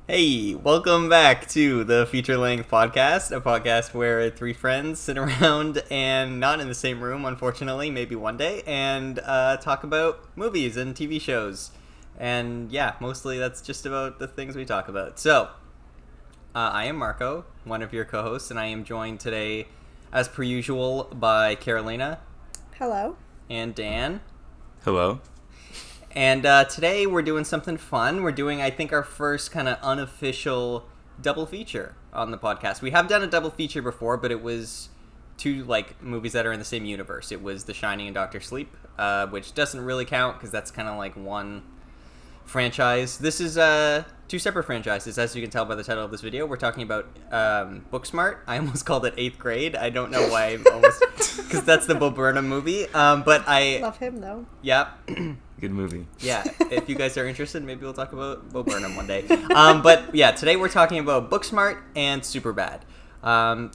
Hey, welcome back to the Feature Length Podcast, a podcast where three friends sit around and not in the same room, unfortunately, maybe one day, and talk about movies and TV shows. And yeah, mostly that's just about the things we talk about. So, I am Marco, one of your co-hosts, and I am joined today, as per usual, by Carolina. Hello. And Dan. Hello. And today we're doing something fun. We're doing, I think, our first kind of unofficial double feature on the podcast. We have done a double feature before, but it was two movies that are in the same universe. It was The Shining and Doctor Sleep, which doesn't really count because that's kind of like one franchise. This is two separate franchises, as you can tell by the title of this video. We're talking about Booksmart. I almost called it 8th grade. I don't know why I'm almost... because that's the Bo Burnham movie. But I... Love him, though. Yeah. Good movie. Yeah, if you guys are interested, maybe we'll talk about Bo Burnham one day. But yeah, today we're talking about Booksmart and Superbad.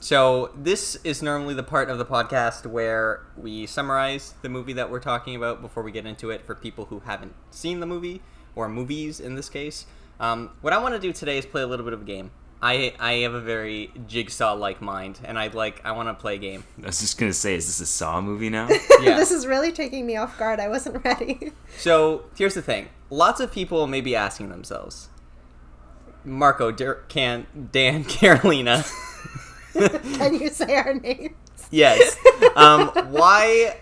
So this is normally the part of the podcast where we summarize the movie that we're talking about before we get into it for people who haven't seen the movie, or movies in this case. What I want to do today is play a little bit of a game. I have a very Jigsaw-like mind, and I want to play a game. I was just going to say, is this a Saw movie now? Yeah. This is really taking me off guard. I wasn't ready. So, here's the thing. Lots of people may be asking themselves, Marco, Dan, Carolina. Can you say our names? Yes. Why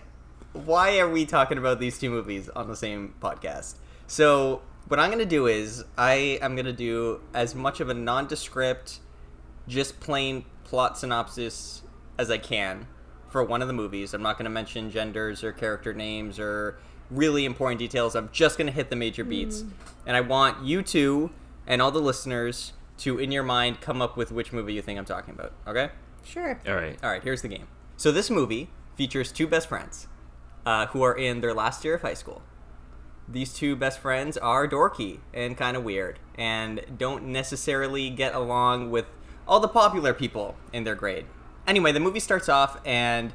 are we talking about these two movies on the same podcast? So, what I'm going to do is, I am going to do as much of a nondescript, just plain plot synopsis as I can for one of the movies. I'm not going to mention genders or character names or really important details. I'm just going to hit the major beats. And I want you two and all the listeners to, in your mind, come up with which movie you think I'm talking about. Okay? Sure. All right, here's the game. So this movie features two best friends who are in their last year of high school. These two best friends are dorky and kind of weird and don't necessarily get along with all the popular people in their grade. Anyway, the movie starts off and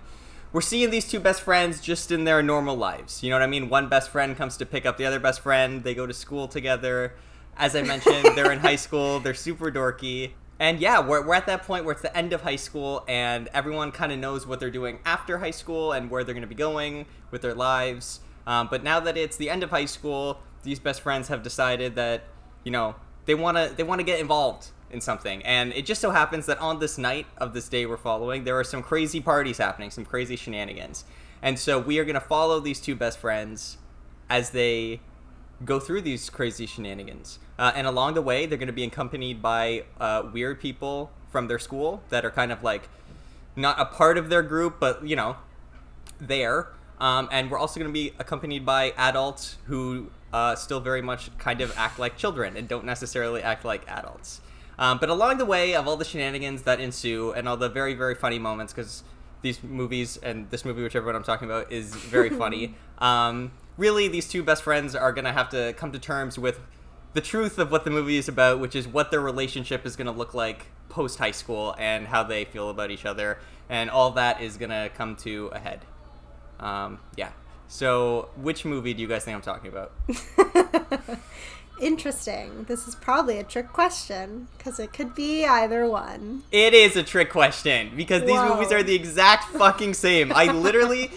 we're seeing these two best friends just in their normal lives. You know what I mean? One best friend comes to pick up the other best friend. They go to school together. As I mentioned, they're in high school. They're super dorky. And yeah, we're at that point where it's the end of high school and everyone kind of knows what they're doing after high school and where they're going to be going with their lives. But now that it's the end of high school, these best friends have decided that, you know, they want to get involved in something. And it just so happens that on this night of this day we're following, there are some crazy parties happening, some crazy shenanigans. And so we are going to follow these two best friends as they go through these crazy shenanigans. And along the way, they're going to be accompanied by weird people from their school that are kind of like not a part of their group, but, you know, there. And we're also going to be accompanied by adults who still very much kind of act like children and don't necessarily act like adults. But along the way of all the shenanigans that ensue and all the very, very funny moments, because these movies and this movie, whichever one I'm talking about, is very funny. Really, these two best friends are going to have to come to terms with the truth of what the movie is about, which is what their relationship is going to look like post-high school and how they feel about each other. And all that is going to come to a head. Yeah. So, which movie do you guys think I'm talking about? Interesting. This is probably a trick question, because it could be either one. It is a trick question, because these movies are the exact fucking same. I literally...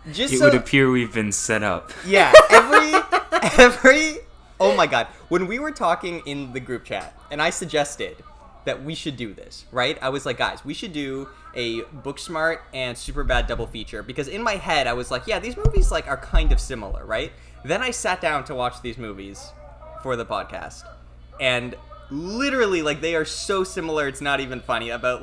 It would appear we've been set up. Yeah, every... Oh my god. When we were talking in the group chat, and I suggested that we should do this, right? I was like, guys, we should do a Booksmart and Superbad double feature, because in my head, I was like, yeah, these movies are kind of similar, right? Then I sat down to watch these movies for the podcast, and literally, they are so similar, it's not even funny, about,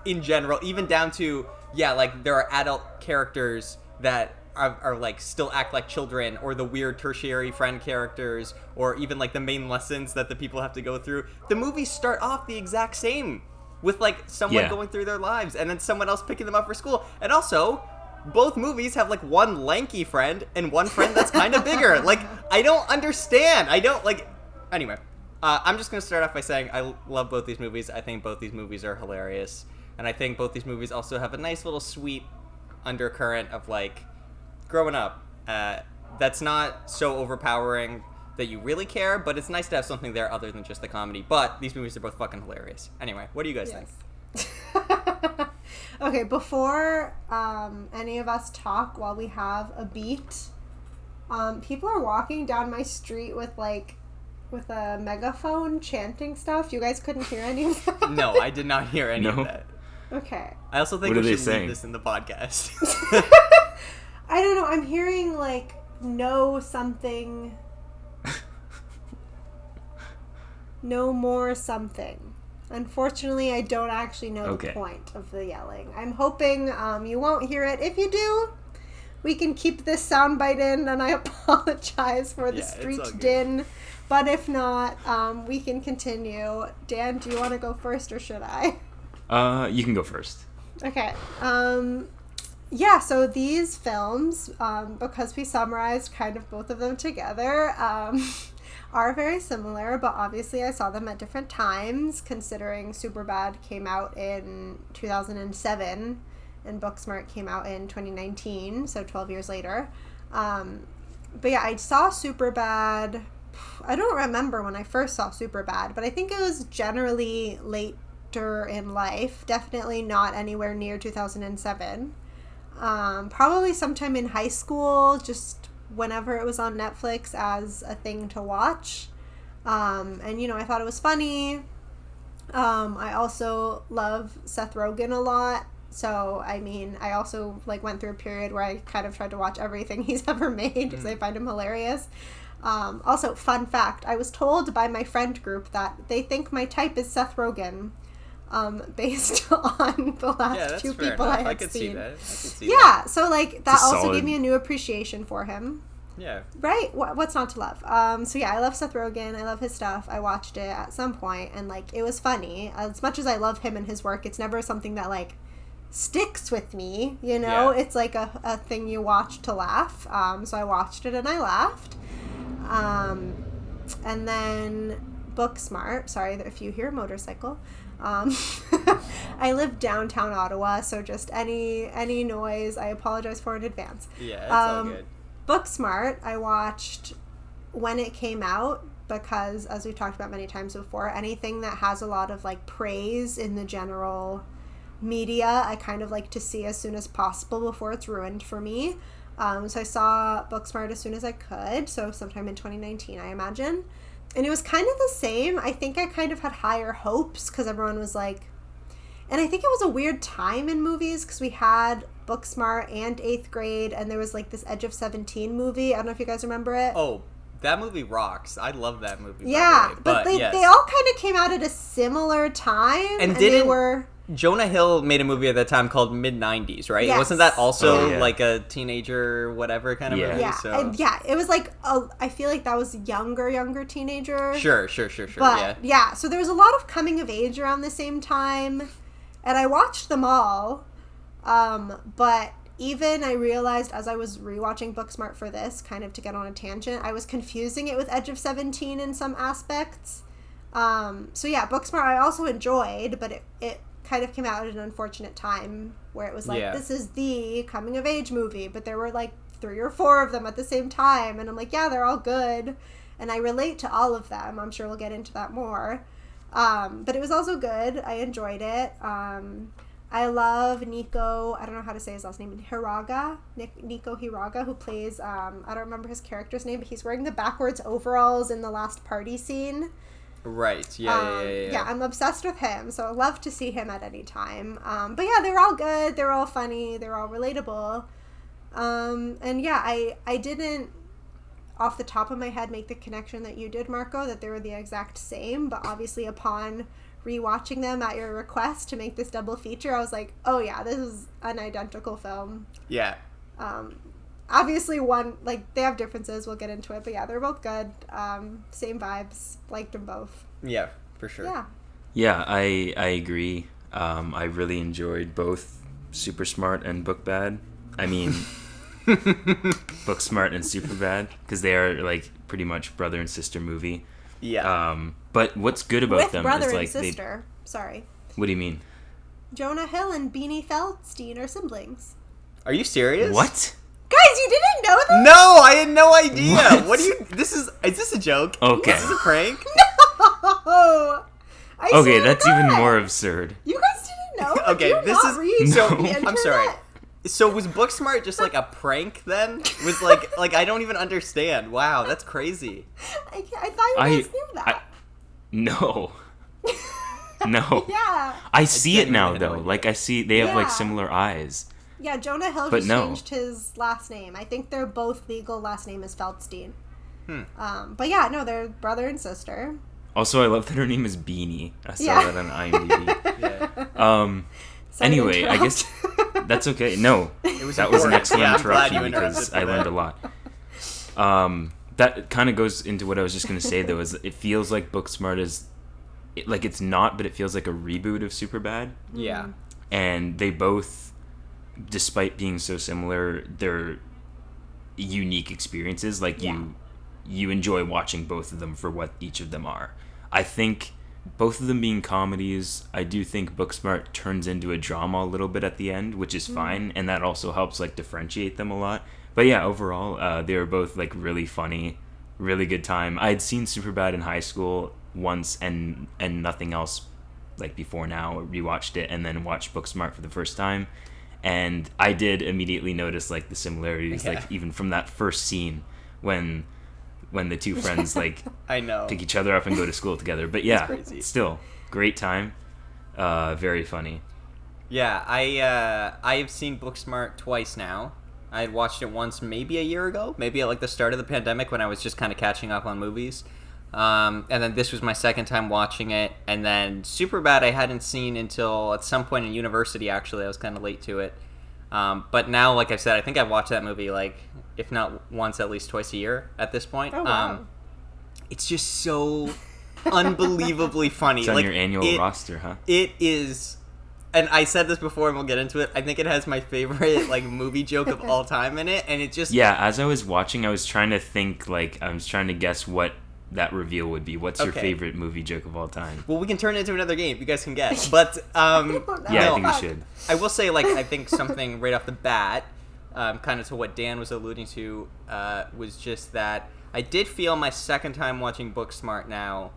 in general, even down to, yeah, there are adult characters that are still act like children, or the weird tertiary friend characters, or even the main lessons that the people have to go through. The movies start off the exact same, with someone going through their lives and then someone else picking them up for school. And also, both movies have one lanky friend and one friend that's kind of bigger. I don't understand. Anyway, I'm just gonna start off by saying I love both these movies. I think both these movies are hilarious, and I think both these movies also have a nice little sweet undercurrent of growing up that's not so overpowering that you really care, but it's nice to have something there other than just the comedy. But these movies are both fucking hilarious. Anyway, what do you guys think? Okay, before any of us talk while we have a beat, people are walking down my street with a megaphone chanting stuff. You guys couldn't hear any of that? No, I did not hear any of that. Okay. I also think What we are they should saying? leave this in the podcast. I don't know. I'm hearing no something. No more something. Unfortunately, I don't actually know the point of the yelling. I'm hoping you won't hear it. If you do, we can keep this soundbite in, and I apologize for the street din. But if not, we can continue. Dan, do you want to go first, or should I? You can go first. Okay. Yeah, so these films, because we summarized kind of both of them together, are very similar, but obviously I saw them at different times, considering Superbad came out in 2007 and Booksmart came out in 2019, so 12 years later. But yeah, I saw Superbad. I don't remember when I first saw Superbad, but I think it was generally later in life, definitely not anywhere near 2007. Probably sometime in high school, just whenever it was on Netflix as a thing to watch. And I thought it was funny. I also love Seth Rogen a lot. So, I also went through a period where I kind of tried to watch everything he's ever made because I find him hilarious. Also, fun fact, I was told by my friend group that they think my type is Seth Rogen. Based on the last two people I had seen. I could see that. So that also gave me a new appreciation for him. Yeah. Right? What's not to love? So yeah, I love Seth Rogen. I love his stuff. I watched it at some point, and it was funny. As much as I love him and his work, it's never something that sticks with me. Yeah. It's a thing you watch to laugh. So I watched it and I laughed. And then Booksmart. Sorry if you hear a motorcycle. I live downtown Ottawa, so just any noise, I apologize for in advance. Yeah, it's all good. Booksmart, I watched when it came out because, as we've talked about many times before, anything that has a lot of praise in the general media, I kind of like to see as soon as possible before it's ruined for me. So I saw Booksmart as soon as I could, so sometime in 2019, I imagine. And it was kind of the same. I think I kind of had higher hopes because everyone was and I think it was a weird time in movies because we had Booksmart and 8th Grade, and there was this Edge of 17 movie. I don't know if you guys remember it. Oh, that movie rocks. I love that movie. Yeah, but they all kind of came out at a similar time. And they were... Jonah Hill made a movie at that time called Mid-90s, right? Yes. Wasn't that also a teenager whatever kind of movie? Yeah, so. It was I feel like that was younger teenager. Sure. But yeah, so there was a lot of coming of age around the same time, and I watched them all. But even I realized as I was rewatching Booksmart for this, kind of to get on a tangent, I was confusing it with Edge of 17 in some aspects. So yeah, Booksmart I also enjoyed, but it kind of came out at an unfortunate time where it was this is the coming of age movie, but there were 3 or 4 of them at the same time, and I'm yeah, they're all good, and I relate to all of them. I'm sure we'll get into that more. But it was also good. I enjoyed it. I love Nico, I don't know how to say his last name, Hiraga, Nico Hiraga, who plays, I don't remember his character's name, but he's wearing the backwards overalls in the last party scene. Right, yeah. Yeah, I'm obsessed with him, so I love to see him at any time. But yeah, they're all good, they're all funny, they're all relatable. And yeah, I didn't, off the top of my head, make the connection that you did, Marco, that they were the exact same, but obviously upon rewatching them at your request to make this double feature, I was oh yeah, this is an identical film. Yeah. Obviously one, they have differences, we'll get into it, but yeah, they're both good. Same vibes, liked them both. Yeah, for sure. Yeah, I agree. I really enjoyed both Supersmart and Bookbad. I mean, Booksmart and Superbad, because they are pretty much brother and sister movie. Yeah. But what's good about with them brother is and sister. Sorry. What do you mean? Jonah Hill and Beanie Feldstein are siblings. Are you serious? What? Guys, you didn't know this? No, I had no idea. What? Is this a joke? Okay. Is this a prank? No. I Okay, swear to that's even God. more absurd. You guys didn't know? Okay, Do you this not is- read so- the I'm internet? sorry. So was Booksmart just like a prank then? Was like I don't even understand. Wow, that's crazy. I thought you guys knew that. No. No. Yeah. I see it genuinely now had no though. idea. Like I see they have like Yeah. similar eyes. Yeah, Jonah Hill But just no. changed his last name. I think they're both legal. Last name is Feldstein. Hmm. But yeah, no, they're brother and sister. Also, I love that her name is Beanie. I saw Yeah. that on IMDb. Yeah. Sorry to Anyway, I guess that's okay. No, was that was an important. excellent Yeah, I'm glad interruption you because interrupted I learned a lot. That kind of goes into what I was just going to say though. Is it feels like Booksmart is like it's not, but it feels like a reboot of Superbad. Yeah. And they both, despite being so similar, they're unique experiences. Like you enjoy watching both of them for what each of them are. I think both of them being comedies, I do think Booksmart turns into a drama a little bit at the end, which is fine, and that also helps like differentiate them a lot. But yeah, overall, they were both like really funny, really good time. I had seen Superbad in high school once and nothing else like before now. I rewatched it and then watched Booksmart for the first time, and I did immediately notice like the similarities, Yeah. like even from that first scene when the two friends like I know. pick each other up and go to school together. But yeah, crazy. still great time, very funny. Yeah, I have seen Booksmart twice now. I had watched it once maybe a year ago, maybe at like the start of the pandemic when I was just kind of catching up on movies. And then this was my second time watching it. And then Superbad I hadn't seen until at some point in university, actually. I was kind of late to it. But now, like I said, I think I've watched that movie like, if not once, at least twice a year at this point. Oh, wow. It's just so unbelievably funny. It's on like, your annual roster, huh? It is, and I said this before, and we'll get into it. I think it has my favorite like movie joke of all time in it, and it just Yeah, as I was watching, I was trying to think, like, I was trying to guess what that reveal would be. What's your Okay. favorite movie joke of all time? Well, we can turn it into another game. You guys can guess, but Yeah, no, I think we should. I will say, like, I think something right off the bat, kind of to what Dan was alluding to, was just that I did feel my second time watching Booksmart now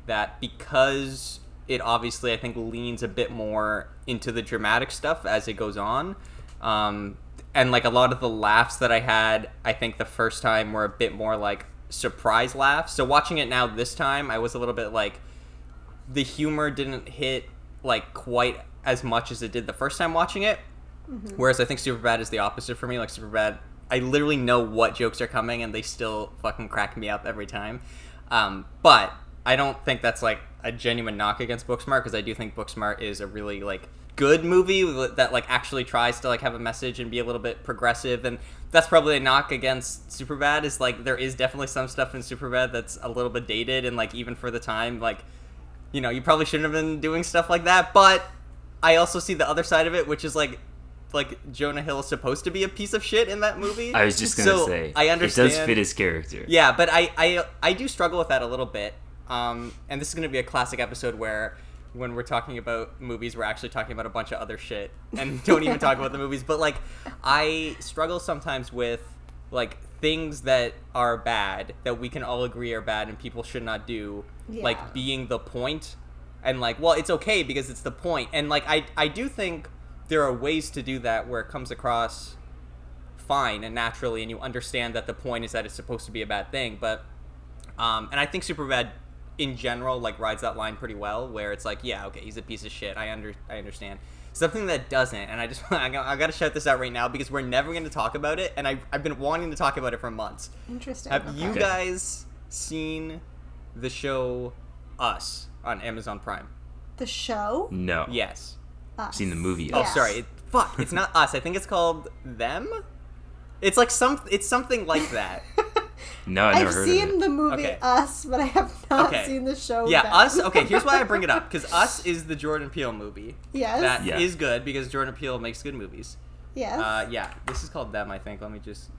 that because it obviously, I think, leans a bit more into the dramatic stuff as it goes on, and, like, a lot of the laughs that I had, I think the first time were a bit more, like, surprise laughs. So watching it now this time, I was a little bit, like, the humor didn't hit, like, quite as much as it did the first time watching it. Whereas I think Superbad is the opposite for me. Like, Superbad, I literally know what jokes are coming and they still fucking crack me up every time. But I don't think that's like a genuine knock against Booksmart, because I do think Booksmart is a really like good movie that like actually tries to like have a message and be a little bit progressive. And that's probably a knock against Superbad, is like there is definitely some stuff in Superbad that's a little bit dated, and like even for the time, like, you know, you probably shouldn't have been doing stuff like that. But I also see the other side of it, which is like Jonah Hill is supposed to be a piece of shit in that movie. I was just gonna So, say, I understand. it does fit his character. Yeah, but I do struggle with that a little bit. And this is going to be a classic episode where when we're talking about movies, we're actually talking about a bunch of other shit and don't even talk about the movies. But, like, I struggle sometimes with, like, things that are bad, that we can all agree are bad and people should not do, Yeah. like, being the point. And, like, well, it's okay because it's the point. And, like, I do think there are ways to do that where it comes across fine and naturally, and you understand that the point is that it's supposed to be a bad thing. But and I think Superbad in general like rides that line pretty well, where it's like, yeah, okay, he's a piece of shit, I understand. Something that doesn't, and I gotta shout this out right now because we're never going to talk about it, and I've been wanting to talk about it for months. Interesting. Have you Okay. guys seen the show Us on Amazon Prime? The show? No. Yes. Us. I've seen the movie. Oh, Yes. sorry. Fuck, it's not Us. I think it's called Them. It's like it's something like that. No, I've never I've heard seen of it. the movie Okay. Us, but I have not Okay. seen the show. Yeah, Them. Us. Okay, here's why I bring it up, because Us is the Jordan Peele movie. Yes. That Yeah. is good because Jordan Peele makes good movies. Yes. Yeah, this is called Them, I think. Let me just.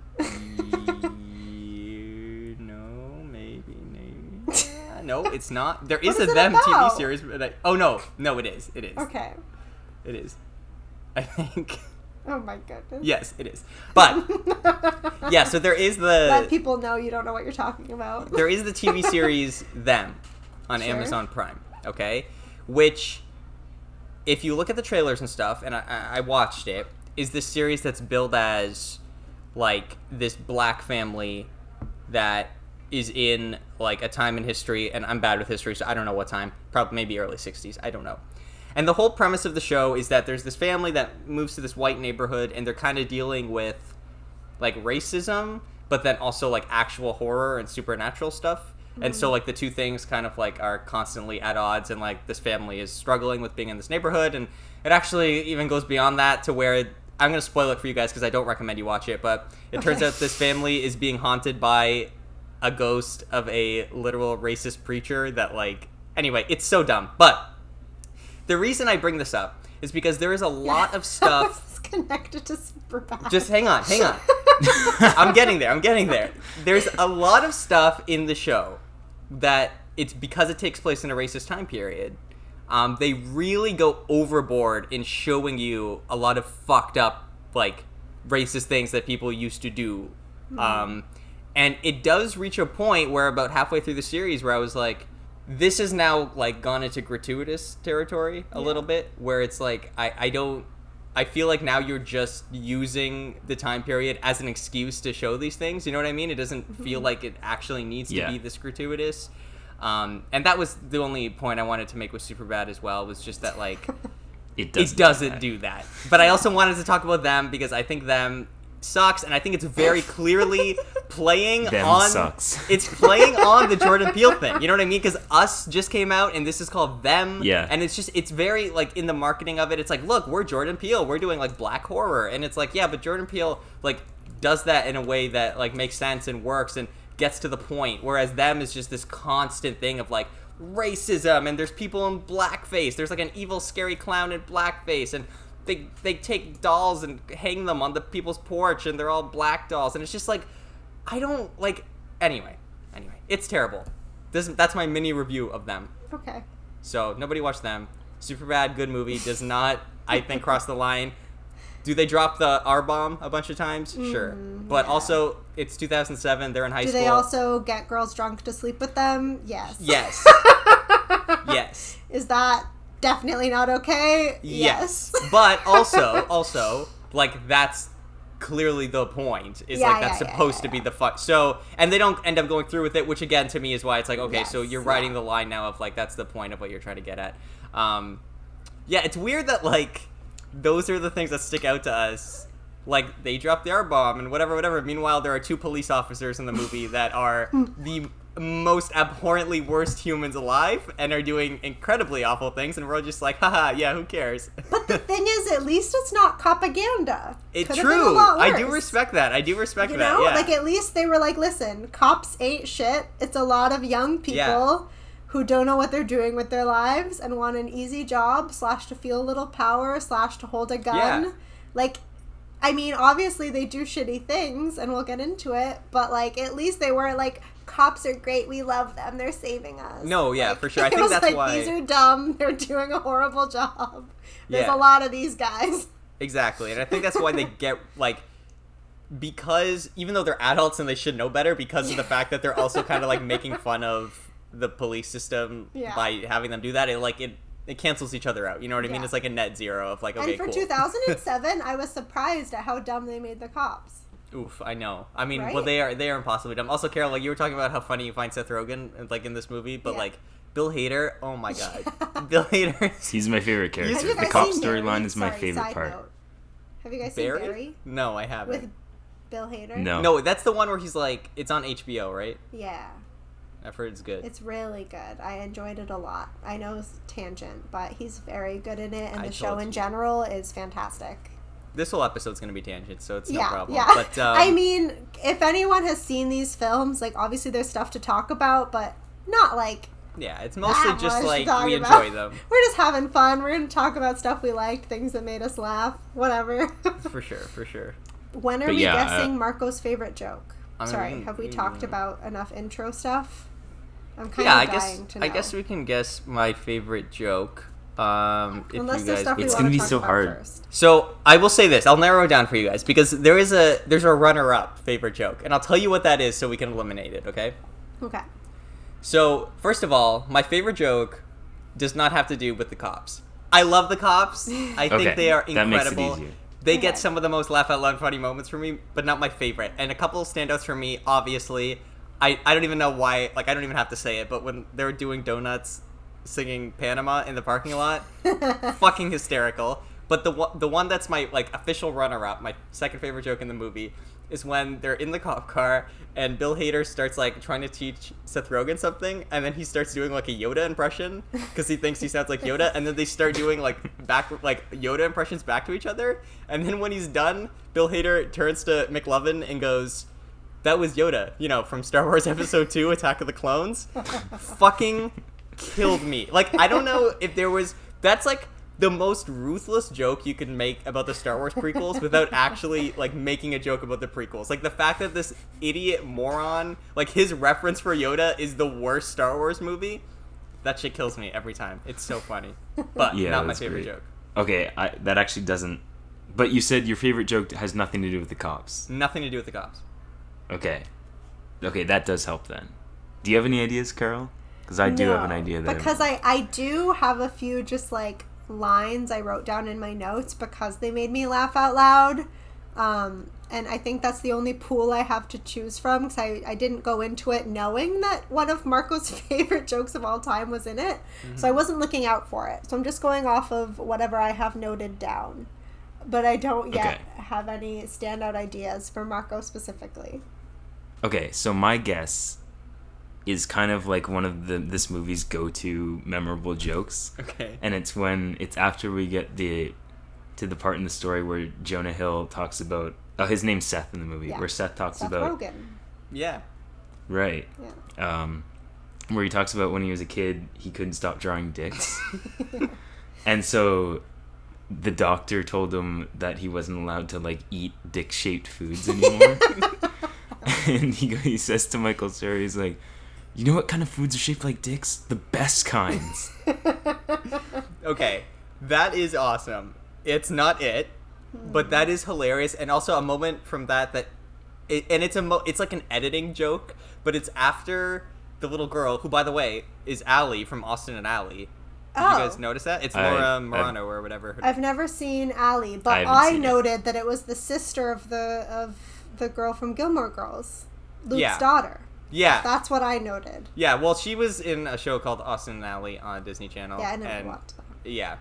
No, maybe. No, it's not. There is What a is it Them TV about? series, but oh no, it is. It is. Okay. It is. I think. Oh my goodness. Yes, it is. But yeah, so there is the let people know you don't know what you're talking about. There is the TV series Them on Amazon Prime, okay? Which, if you look at the trailers and stuff, and I watched it, is this series that's billed as, like, this black family that is in, like, a time in history, and I'm bad with history, so I don't know what time. Probably maybe early 60s. I don't know. And the whole premise of the show is that there's this family that moves to this white neighborhood, and they're kind of dealing with, like, racism, but then also, like, actual horror and supernatural stuff. And so, like, the two things kind of, like, are constantly at odds, and, like, this family is struggling with being in this neighborhood, and it actually even goes beyond that to where I'm going to spoil it for you guys because I don't recommend you watch it, but it turns out this family is being haunted by a ghost of a literal racist preacher that, like... Anyway, it's so dumb. But the reason I bring this up is because there is a lot of stuff... It's connected to Superbad. Just hang on. I'm getting there. There's a lot of stuff in the show that it's because it takes place in a racist time period. They really go overboard in showing you a lot of fucked up, like, racist things that people used to do. And it does reach a point where about halfway through the series where I was like, this has now, like, gone into gratuitous territory a little bit, where it's like, I feel like now you're just using the time period as an excuse to show these things. You know what I mean? It doesn't feel like it actually needs to be this gratuitous. And that was the only point I wanted to make with Superbad as well, was just that, like, it doesn't do that. But I also wanted to talk about Them because I think Them sucks, and I think it's very clearly playing it's playing on the Jordan Peele thing. You know what I mean? Because Us just came out, and this is called Them. Yeah. And it's very, like, in the marketing of it, it's like, look, we're Jordan Peele. We're doing, like, black horror. And it's like, yeah, but Jordan Peele, like, does that in a way that, like, makes sense and works and gets to the point. Whereas Them is just this constant thing of, like, racism, and there's people in blackface. There's, like, an evil, scary clown in blackface, and they take dolls and hang them on the people's porch, and they're all black dolls, and it's just like, I don't, like, anyway, it's terrible. That's my mini review of Them. Okay. So, nobody watch Them. Superbad, good movie, does not, I think, cross the line. Do they drop the R-bomb a bunch of times? Sure. But also, it's 2007, they're in high school. Do they also get girls drunk to sleep with them? Yes. Yes. Yes. Is that definitely not okay? Yes. But also, like, that's clearly the point. Is like, that's supposed to be the fun. So, and they don't end up going through with it, which again, to me, is why it's like, okay, so you're writing the line now of, like, that's the point of what you're trying to get at. Yeah, it's weird that, like, those are the things that stick out to us. Like, they drop the R-bomb and whatever. Meanwhile, there are two police officers in the movie that are the most abhorrently worst humans alive and are doing incredibly awful things, and we're all just like, haha, yeah, who cares? But the thing is, at least it's not propaganda. It's true. I do respect that. You know? Yeah. Like, at least they were like, listen, cops ain't shit. It's a lot of young people who don't know what they're doing with their lives and want an easy job / to feel a little power / to hold a gun. Yeah. Like, I mean, obviously they do shitty things, and we'll get into it, but, like, at least they weren't like, cops are great, we love them, they're saving us. No, yeah, like, for sure. I think that's like, why... these are dumb, they're doing a horrible job. There's a Yeah. lot of these guys. Exactly, and I think that's why they get, like... Because, even though they're adults and they should know better, because of the fact that they're also kind of, like, making fun of the police system by having them do that, it cancels each other out. You know what I mean? It's like a net zero of, like, okay, and for cool. 2007, I was surprised at how dumb they made the cops. Oof, I know. I mean, Right? well, they are impossibly dumb. Also, Carol, like, you were talking about how funny you find Seth Rogen, like, in this movie, but, like, Bill Hader, oh my god. Bill Hader. He's my favorite character. Have The you cop guys seen storyline Barry? is my Sorry, favorite side part. note. Have you guys seen Barry? No, I haven't. With Bill Hader? No. that's the one where he's, like, it's on HBO, right? Yeah. I've heard it's good. It's really good. I enjoyed it a lot. I know it's tangent, but he's very good in it, and the show in general is fantastic. This whole episode's going to be tangent, so it's no problem. Yeah. But, I mean, if anyone has seen these films, like, obviously there's stuff to talk about, but not, like... Yeah, it's mostly just, like, we about. enjoy them. We're just having fun. We're going to talk about stuff we liked, things that made us laugh, whatever. For sure. When are we guessing Marco's favorite joke? Sorry, have we talked about enough intro stuff? I'm kind of dying to know. I guess we can guess my favorite joke. If Unless you there's guys, stuff we It's want gonna to be talk so about hard. first. So I will say this. I'll narrow it down for you guys because there's a runner-up favorite joke, and I'll tell you what that is so we can eliminate it. Okay. Okay. So first of all, my favorite joke does not have to do with the cops. I love the cops. I think they are incredible. That makes it easier. They get some of the most laugh out loud funny moments for me, but not my favorite. And a couple of standouts for me, obviously. I don't even know why. Like I don't even have to say it, but when they were doing donuts, singing Panama in the parking lot, fucking hysterical. But the one that's my like official runner-up, my second favorite joke in the movie, is when they're in the cop car and Bill Hader starts like trying to teach Seth Rogen something, and then he starts doing like a Yoda impression because he thinks he sounds like Yoda, and then they start doing like Yoda impressions back to each other, and then when he's done, Bill Hader turns to McLovin and goes, "That was Yoda, from Star Wars Episode 2, Attack of the Clones." Fucking killed me. Like, I don't know if there was... That's, like, the most ruthless joke you can make about the Star Wars prequels without actually, like, making a joke about the prequels. Like, the fact that this idiot moron, like, his reference for Yoda is the worst Star Wars movie, that shit kills me every time. It's so funny. But not my favorite joke. Okay, that actually doesn't... But you said your favorite joke has nothing to do with the cops. Nothing to do with the cops. Okay, that does help then. Do you have any ideas, Carol? Because I do have an idea there. Because I do have a few just like lines I wrote down in my notes because they made me laugh out loud. And I think that's the only pool I have to choose from because I didn't go into it knowing that one of Marco's favorite jokes of all time was in it. Mm-hmm. So I wasn't looking out for it. So I'm just going off of whatever I have noted down. But I don't yet have any standout ideas for Marco specifically. Okay, so my guess is kind of like one of this movie's go-to memorable jokes. Okay. And it's after we get to the part in the story where Jonah Hill talks about... Oh, his name's Seth in the movie. Yeah. Where Seth talks about... Rogen. Yeah. Right. Yeah. Where he talks about when he was a kid, he couldn't stop drawing dicks. And so the doctor told him that he wasn't allowed to, like, eat dick-shaped foods anymore. And he says to Michael Cera, he's like, "You know what kind of foods are shaped like dicks? The best kinds." Okay, that is awesome. It's not it, but that is hilarious, and also a moment from it's like an editing joke, but it's after the little girl, who by the way is Allie from Austin and Allie. Did you guys notice that? It's Laura Morano or whatever. I've never seen Allie, but I noted that it was the sister of the girl from Gilmore Girls, Luke's daughter. Yeah. That's what I noted. Yeah, well, she was in a show called Austin and Allie on Disney Channel. Yeah, I never watched that. Yeah.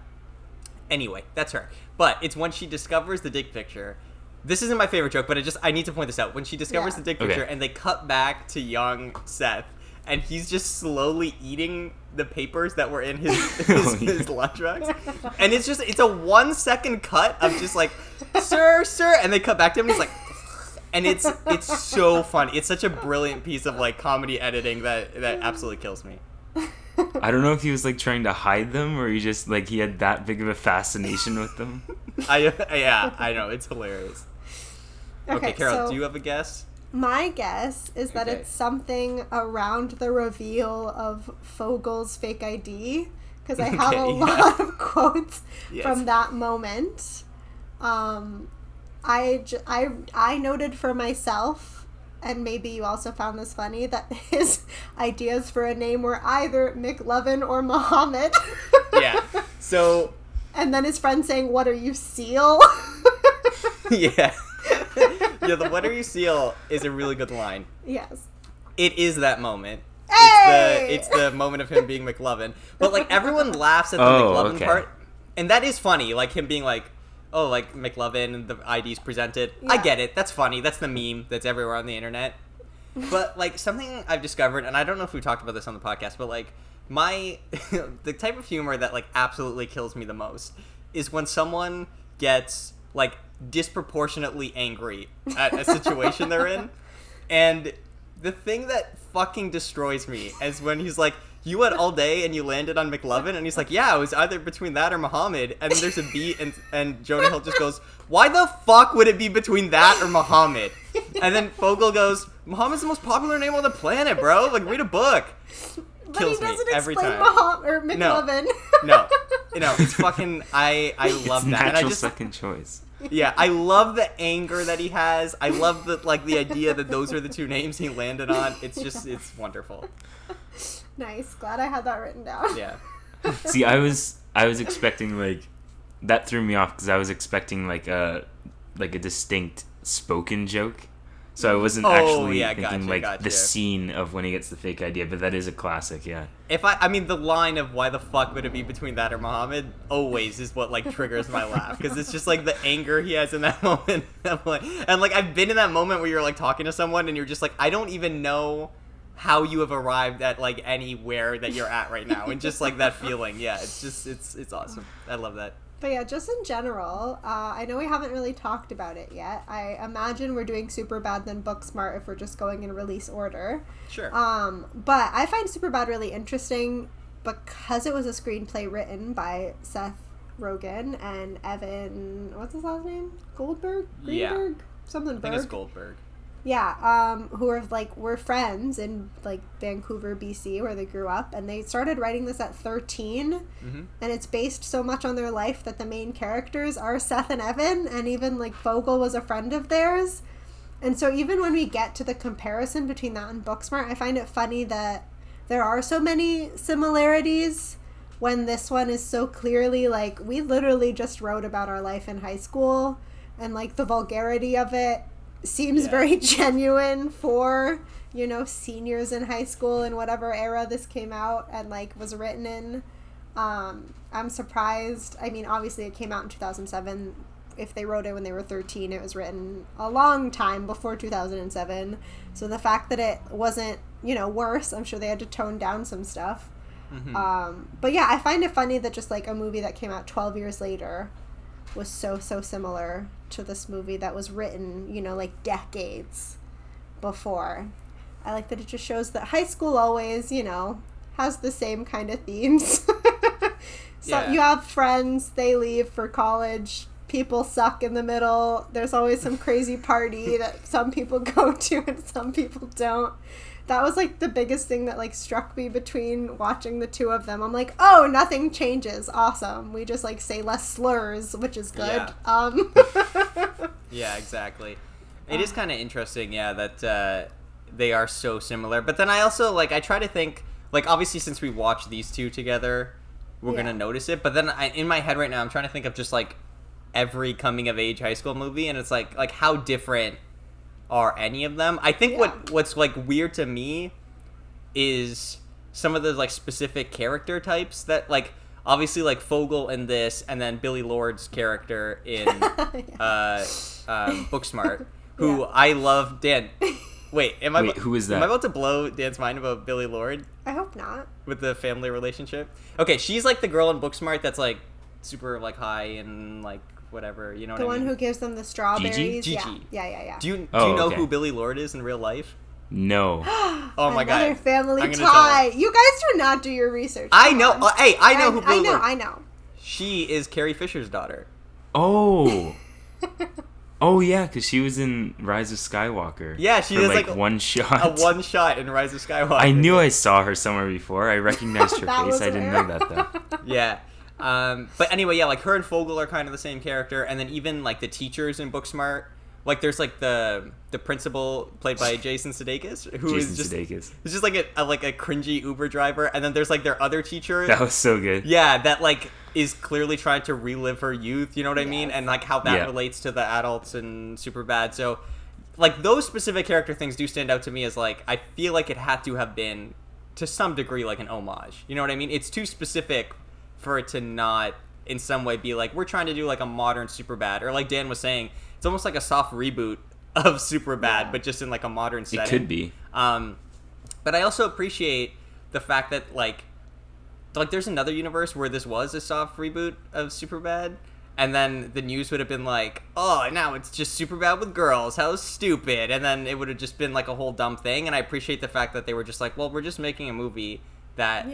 Anyway, that's her. But it's when she discovers the dick picture. This isn't my favorite joke, but I need to point this out. When she discovers the dick picture and they cut back to young Seth, and he's just slowly eating the papers that were in his lunchbox. And it's a 1 second cut of just like, sir, and they cut back to him and he's like, and it's so funny. It's such a brilliant piece of like comedy editing that absolutely kills me. I don't know if he was like trying to hide them or he just like he had that big of a fascination with them. I know, it's hilarious. Okay, Carol, do you have a guess? My guess is that it's something around the reveal of Fogel's fake ID, because I have a lot of quotes from that moment. I noted for myself, and maybe you also found this funny, that his ideas for a name were either McLovin or Muhammad. Yeah. So. And then his friend saying, "What are you, Seal?" Yeah. Yeah, the "What are you, Seal" is a really good line. Yes. It is that moment. Hey! It's the moment of him being McLovin. But, like, everyone laughs at the McLovin part. And that is funny. Like, him being like, oh, like, McLovin and the ID's presented. Yeah. I get it. That's funny. That's the meme that's everywhere on the internet. But, like, something I've discovered, and I don't know if we talked about this on the podcast, but, like, the type of humor that, like, absolutely kills me the most is when someone gets, like, disproportionately angry at a situation they're in. And the thing that fucking destroys me is when he's like, "You went all day and you landed on McLovin?" And he's like, "Yeah, it was either between that or Muhammad." And then there's a beat and Jonah Hill just goes, "Why the fuck would it be between that or Muhammad?" And then Fogel goes, "Muhammad's the most popular name on the planet, bro. Like, read a book." But Kills he doesn't me every explain time. Muhammad or McLovin. No. It's fucking. I love It's that. And I natural just second choice. Yeah, I love the anger that he has. I love the idea that those are the two names he landed on. It's wonderful. Nice. Glad I had that written down. Yeah. See, I was expecting that threw me off because I was expecting a distinct spoken joke. So I wasn't actually thinking gotcha. the scene of when he gets the fake idea, but that is a classic, yeah. I mean, the line of why the fuck would it be between that or Muhammad always is what triggers my laugh, because it's just the anger he has in that moment. I've been in that moment where you're talking to someone and you're just I don't even know how you have arrived at anywhere that you're at right now, and just that feeling. Yeah, it's awesome. I love that. But yeah, just in general, I know we haven't really talked about it yet. I imagine we're doing Superbad then Booksmart if we're just going in release order. Sure. But I find Superbad really interesting because it was a screenplay written by Seth Rogen and Evan, what's his last name? Greenberg? Yeah. Something I think it's Goldberg. Yeah, who are were friends in Vancouver, BC, where they grew up, and they started writing this at 13, and it's based so much on their life that the main characters are Seth and Evan, and even Fogel was a friend of theirs, and so even when we get to the comparison between that and Booksmart, I find it funny that there are so many similarities when this one is so clearly we literally just wrote about our life in high school, and the vulgarity of it seems very genuine for seniors in high school in whatever era this came out and was written in. I'm surprised. I mean, obviously it came out in 2007. If they wrote it when they were 13, it was written a long time before 2007, so the fact that it wasn't worse, I'm sure they had to tone down some stuff. But yeah, I find it funny that just a movie that came out 12 years later was so similar to this movie that was written, decades before. I like that it just shows that high school always, has the same kind of themes. So you have friends, they leave for college, people suck in the middle, there's always some crazy party that some people go to and some people don't. That was the biggest thing that struck me between watching the two of them. I'm oh, nothing changes. Awesome. We just say less slurs, which is good. Yeah, exactly. It is kind of interesting, that they are so similar. But then I also I try to think obviously since we watched these two together, we're gonna notice it. But then in my head right now, I'm trying to think of just every coming of age high school movie, and it's how different are any of them. I think what's weird to me is some of the specific character types that obviously Fogel in this, and then Billy Lord's character in Booksmart, who I love. Dan, wait, who is that? Am I about to blow Dan's mind about Billy Lord? I hope not. With the family relationship. Okay, she's the girl in Booksmart that's super high and whatever, you know what I mean? The one who gives them the strawberries. Gigi. Yeah. Do you know who Billy Lord is in real life? No. Oh my god. Another family tie. You guys do not do your research. I know. Hey, I know who Billy Lord is. I know. She is Carrie Fisher's daughter. Oh. Oh yeah, because she was in Rise of Skywalker. Yeah, she does one shot. A one shot in Rise of Skywalker. I knew I saw her somewhere before. I recognized her face. I didn't know that though. Yeah. But anyway, her and Fogel are kind of the same character, and then even the teachers in Booksmart, there's the principal played by Jason Sudeikis, who is just Sudeikis. It's just a cringy Uber driver, and then there's their other teacher. That was so good. Yeah, that is clearly trying to relive her youth. You know what I mean? And how that relates to the adults in Superbad. So those specific character things do stand out to me as I feel it had to have been to some degree an homage. You know what I mean? It's too specific for it to not in some way be we're trying to do a modern Superbad, or Dan was saying, it's almost a soft reboot of Superbad, but just in a modern setting. It could be. But I also appreciate the fact that there's another universe where this was a soft reboot of Superbad, and then the news would have been oh, now it's just Superbad with girls, how stupid, and then it would have just been a whole dumb thing. And I appreciate the fact that they were just well, we're just making a movie that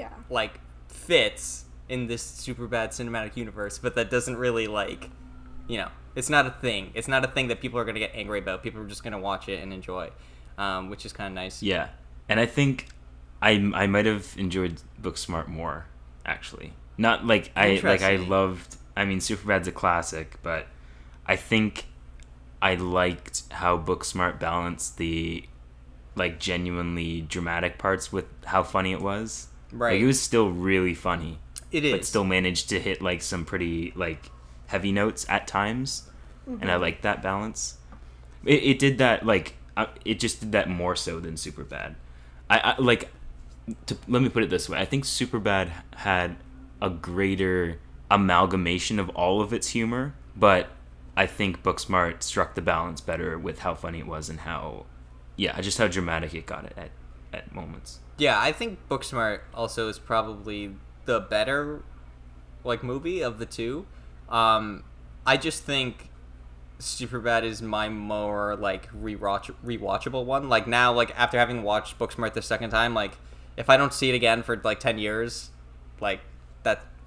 fits in this Superbad cinematic universe, but that doesn't really it's not a thing. It's not a thing that people are going to get angry about. People are just going to watch it and enjoy, which is kind of nice. Yeah, and I think I might have enjoyed Booksmart more actually. Not like I loved. I mean, Superbad's a classic, but I think I liked how Booksmart balanced the like genuinely dramatic parts with how funny it was. Right. Like, it was still really funny. It is. But still managed to hit like some pretty like heavy notes at times, and I like that balance. It did that like it just did that more so than Superbad. I like let me put it this way. I think Superbad had a greater amalgamation of all of its humor, but I think Booksmart struck the balance better with how funny it was and how just how dramatic it got it at moments. Yeah, I think Booksmart also is probably the better like movie of the two. I just think Superbad is my more like rewatchable one. Like now, like after having watched Booksmart the second time, like if I don't see it again for like 10 years, like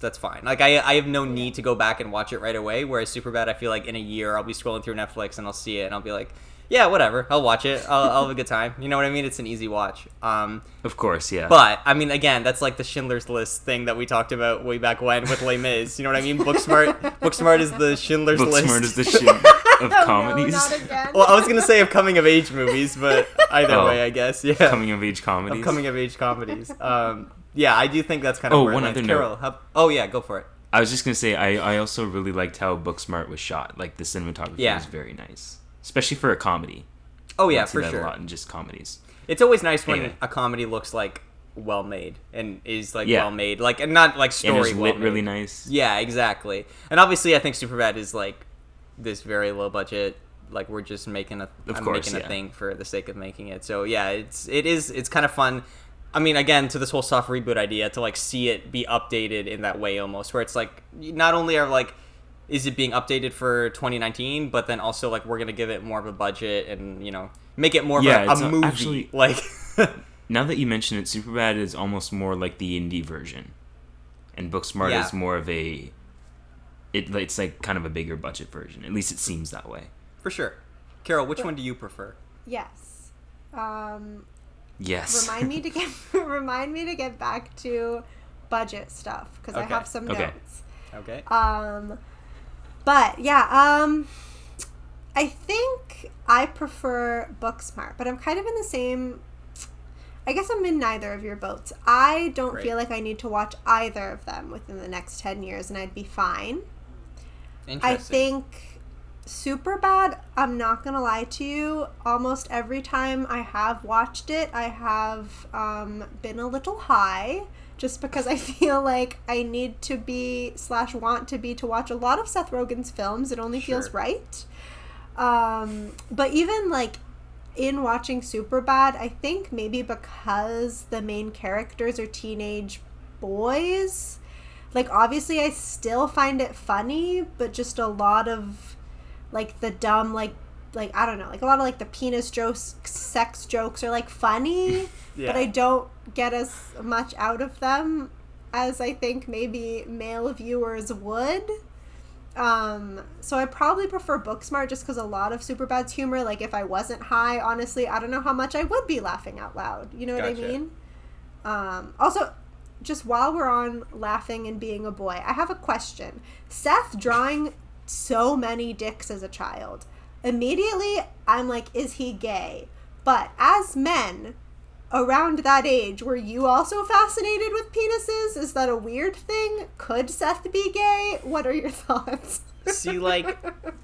that's fine. Like I have no need to go back and watch it right away. Whereas Superbad, I feel like in a year I'll be scrolling through Netflix and I'll see it and I'll be like, yeah, whatever, I'll watch it. I'll have a good time. You know what I mean? It's an easy watch. Of course, yeah. But I mean, again, that's like the Schindler's List thing that we talked about way back when with Les Mis. You know what I mean? Booksmart is the Schindler's List. Booksmart is the shit of comedies. No, not again. Well, I was gonna say of coming of age movies, but either way, I guess. Yeah. Coming of age comedies. Of coming of age comedies. Yeah, I do think that's kind of. Oh, where one it other lands. note. Carol, oh yeah, go for it. I was just gonna say I also really liked how Booksmart was shot. Like the cinematography was very nice, especially for a comedy. Oh yeah, I see for that sure. A lot in just comedies. It's always nice when Anyway. a comedy looks like well made and is like well made, like and not like story and it's well lit really nice. Yeah, exactly. And obviously, I think Superbad is like this very low budget. Like we're just making a thing for the sake of making it. So yeah, it's kind of fun. I mean, again, to this whole soft reboot idea, to like see it be updated in that way almost, where it's like not only are like is it being updated for 2019, but then also like we're gonna give it more of a budget and you know make it more of a movie. Actually, like now that you mention it, Superbad is almost more like the indie version, and Booksmart is more of a. It's like kind of a bigger budget version. At least it seems that way. For sure. Carol, which one do you prefer? Yes. Yes. Remind me to get back to budget stuff because I have some notes. Okay. But yeah, I think I prefer Booksmart, but I'm kind of in the same. I guess I'm in neither of your boats. I don't feel like I need to watch either of them within the next 10 years, and I'd be fine. I think Superbad, I'm not gonna lie to you, almost every time I have watched it, I have been a little high, just because I feel like I need to be / want to be to watch a lot of Seth Rogen's films. It only feels right. But even like in watching Superbad, I think maybe because the main characters are teenage boys, like obviously I still find it funny, but just a lot of like the dumb like I don't know, like a lot of like the penis jokes, sex jokes are like funny, but I don't get as much out of them as I think maybe male viewers would. So I probably prefer Booksmart just because a lot of Superbad's humor, like if I wasn't high, honestly, I don't know how much I would be laughing out loud. You know what I mean? Also, just while we're on laughing and being a boy, I have a question. Seth drawing so many dicks as a child. Immediately, I'm like, is he gay? But as men around that age, were you also fascinated with penises? Is that a weird thing? Could Seth be gay? What are your thoughts? See, like,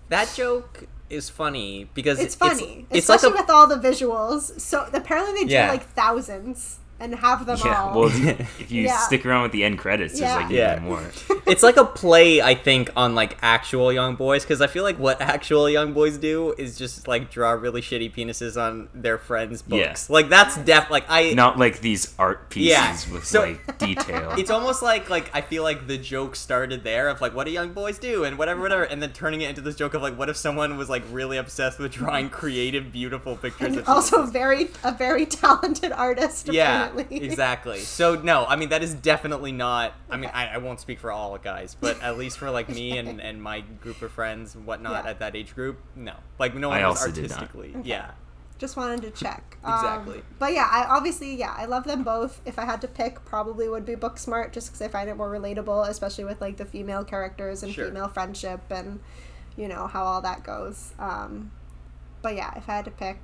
that joke is funny because it's funny, it's especially like with all the visuals. So apparently they do like thousands and have them all. Well, if you stick around with the end credits, there's like even more. It's like a play, I think, on like actual young boys, because I feel like what actual young boys do is just like draw really shitty penises on their friends' books. Like that's not like these art pieces with like detail. It's almost like I feel like the joke started there of like what do young boys do and whatever, and then turning it into this joke of like what if someone was like really obsessed with drawing creative, beautiful pictures. And also a very talented artist. Yeah. Exactly. So no, I mean that is definitely not. I mean I won't speak for all guys, but at least for like me and my group of friends and whatnot at that age group, no. Like no one was artistically. Just wanted to check. Exactly. But yeah, I love them both. If I had to pick, probably would be Booksmart, just because I find it more relatable, especially with like the female characters and female friendship and how all that goes. But yeah, if I had to pick,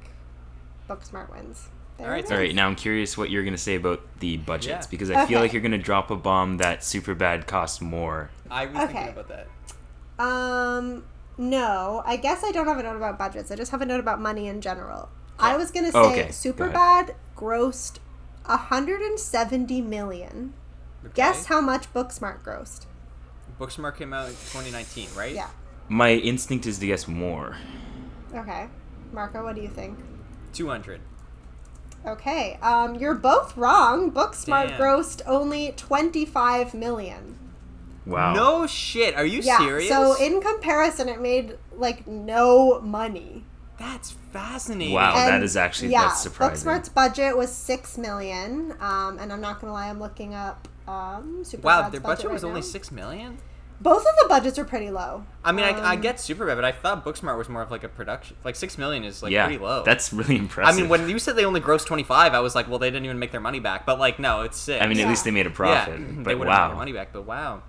Booksmart wins. All right. Now I'm curious what you're gonna say about the budgets because I feel like you're gonna drop a bomb that Superbad costs more. I was thinking about that. No, I guess I don't have a note about budgets. I just have a note about money in general. I was gonna say Superbad grossed $170 million. Okay. Guess how much Booksmart grossed? Booksmart came out in 2019, right? Yeah. My instinct is to guess more. Okay, Marco, what do you think? 200. Okay, you're both wrong. Booksmart grossed only $25 million. Wow. No shit. Are you serious? So in comparison, it made like no money. That's fascinating. Wow, that is actually that's surprising. Booksmart's budget was $6 million, and I'm not gonna lie, I'm looking up Superbad's Wow, their budget right was only now. $6 million. Both of the budgets are pretty low. I mean, I get Superbad, but I thought Booksmart was more of like a production. Like $6 million is like pretty low. That's really impressive. I mean, when you said they only grossed 25, I was like, well, they didn't even make their money back. But like, no, it's 6. I mean, at least they made a profit. Yeah, but they would have made their money back. But wow.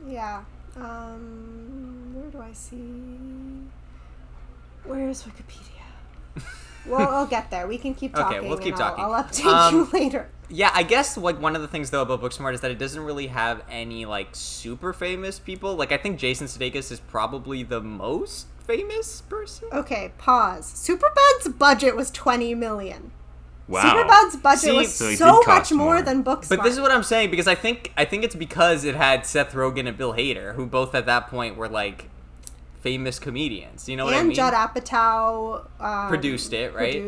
Yeah. Where do I see? Where's Wikipedia? Well, I'll get there. We can keep talking. Okay, we'll keep talking. I'll update you later. Yeah, I guess like one of the things though about Booksmart is that it doesn't really have any like super famous people. Like I think Jason Sudeikis is probably the most famous person. Okay, pause. Superbad's budget was $20 million. Wow. Superbad's budget was so much more than Booksmart. But this is what I'm saying because I think it's because it had Seth Rogen and Bill Hader, who both at that point were like famous comedians. You know what I mean? And Judd Apatow produced it, right?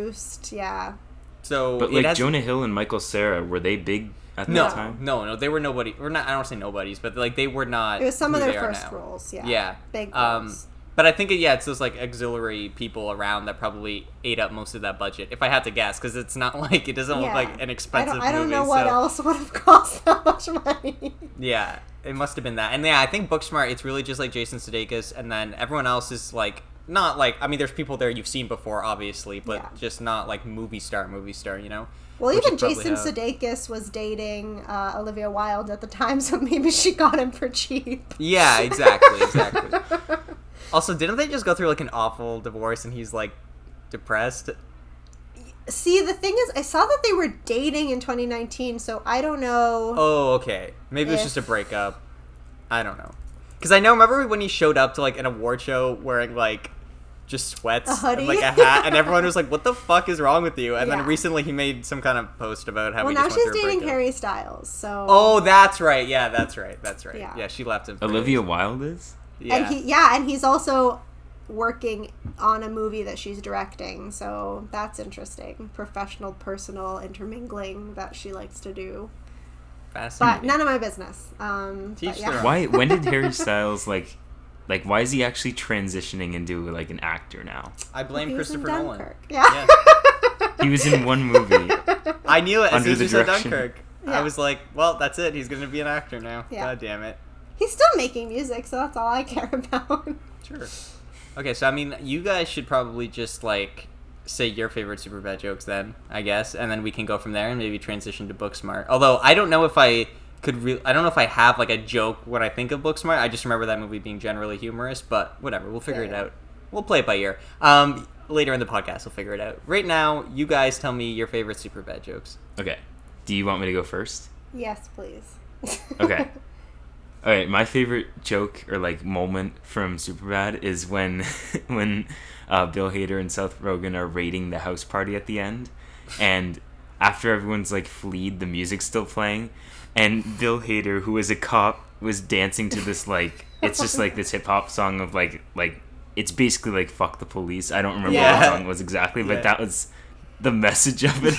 Yeah. So, but like Jonah Hill and Michael Cera, were they big at that time? No, they were nobody. Or not. I don't want to say nobodies, but like they were not. It was some of who their they are first now. roles. Yeah. Yeah. Big roles. But I think it's those like auxiliary people around that probably ate up most of that budget, if I had to guess, because it's not like it doesn't look like an expensive movie. I don't know what else would have cost that much money. Yeah, it must have been that. And yeah, I think Booksmart, it's really just like Jason Sudeikis, and then everyone else is like not like, I mean, there's people there you've seen before, obviously, but just not like movie star, you know? Well, even Jason Sudeikis was dating Olivia Wilde at the time, so maybe she got him for cheap. Yeah, exactly. Also, didn't they just go through like an awful divorce and he's like depressed? See, the thing is, I saw that they were dating in 2019, so I don't know. Oh, okay. Maybe it was just a breakup. I don't know. Because remember when he showed up to like an award show wearing like just sweats, a hoodie, and like a hat, and everyone was like, "What the fuck is wrong with you?" And then recently he made some kind of post about how. Well, now she's dating Harry Styles, so. Oh, that's right. Yeah, that's right. Yeah, she left him. Olivia Wilde is. Yeah. And he's also working on a movie that she's directing, so that's interesting. Professional, personal intermingling that she likes to do. But none of my business. Why? When did Harry Styles like? Why is he actually transitioning into like an actor now? I blame Christopher Nolan. Yeah. He was in one movie. I knew it as soon as you said Dunkirk. Yeah. I was like, well, that's it. He's going to be an actor now. Yeah. God damn it. He's still making music, so that's all I care about. Sure. Okay, so I mean, you guys should probably just like say your favorite Superbad jokes then, I guess, and then we can go from there and maybe transition to Booksmart. Although I don't know if I don't know if I have like a joke when I think of Booksmart. I just remember that movie being generally humorous, but whatever, we'll figure it out. We'll play it by ear. Later in the podcast, we'll figure it out. Right now, you guys tell me your favorite Superbad jokes. Okay. Do you want me to go first? Yes, please. Okay. All right, my favorite joke or like moment from Superbad is when Bill Hader and Seth Rogen are raiding the house party at the end, and after everyone's like fleed, the music's still playing, and Bill Hader, who is a cop, was dancing to this like it's just like this hip hop song of like it's basically like "fuck the police." I don't remember what the song was exactly, but that was the message of it.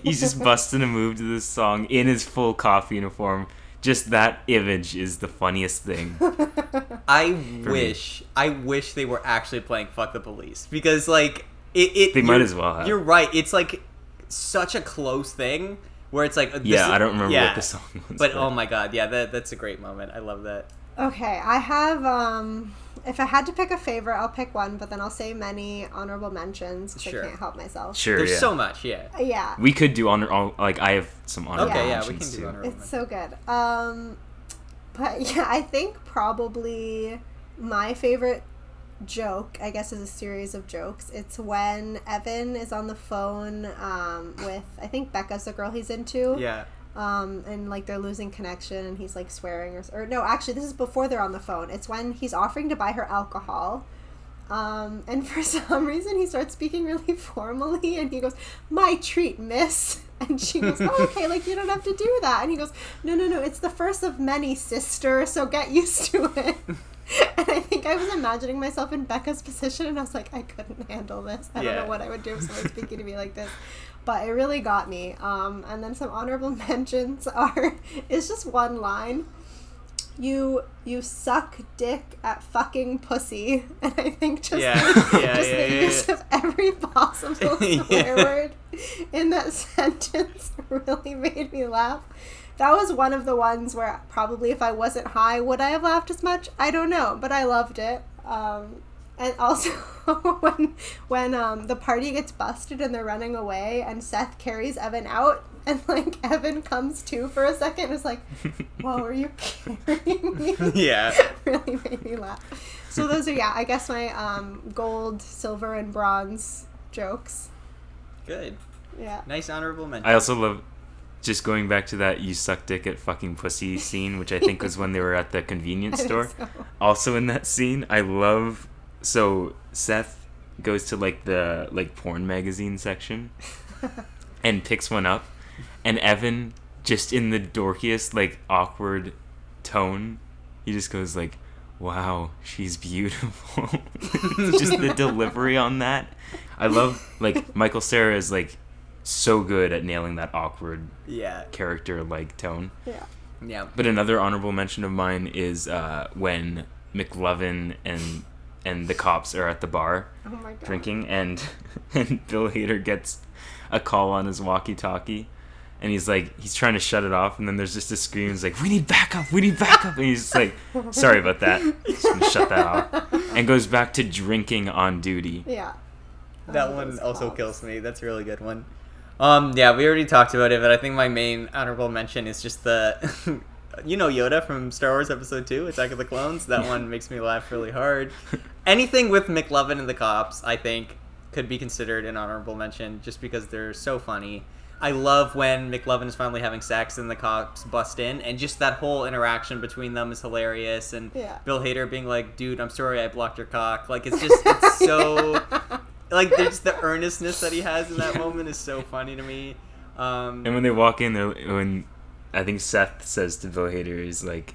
He's just busting a move to this song in his full cop uniform. Just that image is the funniest thing. I wish they were actually playing "Fuck the Police" because like they might as well have. You're right. It's like such a close thing where it's like I don't remember what the song was. But oh my god, yeah, that's a great moment. I love that. Okay, I have If I had to pick a favorite, I'll pick one, but then I'll say many honorable mentions because Sure. I can't help myself. Sure, There's yeah. so much, yeah. Yeah. We could do I have some honorable Okay, yeah, we mentions can do too. honorable It's so good. But yeah, I think probably my favorite joke, I guess, is a series of jokes. It's when Evan is on the phone with, I think Becca's the girl he's into. Yeah. And like they're losing connection and he's like swearing or no, actually this is before they're on the phone. It's when he's offering to buy her alcohol. And for some reason he starts speaking really formally and he goes, "My treat, miss." And she goes, "Oh, okay, like you don't have to do that." And he goes, No, it's the first of many, sister, so get used to it." And I think I was imagining myself in Becca's position and I was like, I couldn't handle this. I don't know what I would do if someone was speaking to me like this. But it really got me. And then some honorable mentions are, it's just one line. You suck dick at fucking pussy. And I think just the use of every possible swear word in that sentence really made me laugh. That was one of the ones where probably if I wasn't high, would I have laughed as much? I don't know, but I loved it. And also when the party gets busted and they're running away and Seth carries Evan out and like Evan comes to for a second and is like, "Whoa, are you carrying me?" Yeah. Really made me laugh. So those are, I guess my gold, silver, and bronze jokes. Good. Yeah. Nice honorable mention. I also love just going back to that "you suck dick at fucking pussy" scene, which I think was when they were at the convenience store. So. Also in that scene, I love, so Seth goes to like the porn magazine section and picks one up, and Evan, just in the dorkiest like awkward tone, he just goes like, "Wow, she's beautiful." Just the delivery on that. I love, like, Michael Cera is like so good at nailing that awkward character like tone. Yeah. But another honorable mention of mine is when McLovin and the cops are at the bar drinking, and Bill Hader gets a call on his walkie-talkie, and he's trying to shut it off, and then there's just a scream. He's like, we need backup, and he's just like, "Sorry about that, just gonna shut that off," and goes back to drinking on duty. That one also kills me. That's a really good one. Yeah, we already talked about it, but I think my main honorable mention is just the Yoda from Star Wars Episode 2, Attack of the Clones. That one makes me laugh really hard. Anything with McLovin and the cops, I think, could be considered an honorable mention just because they're so funny. I love when McLovin is finally having sex and the cops bust in, and just that whole interaction between them is hilarious. And Bill Hader being like, "Dude, I'm sorry I blocked your cock." Like, it's so... Like, there's the earnestness that he has in that moment is so funny to me. And when they walk in, when I think Seth says to Bill Hader, he's like,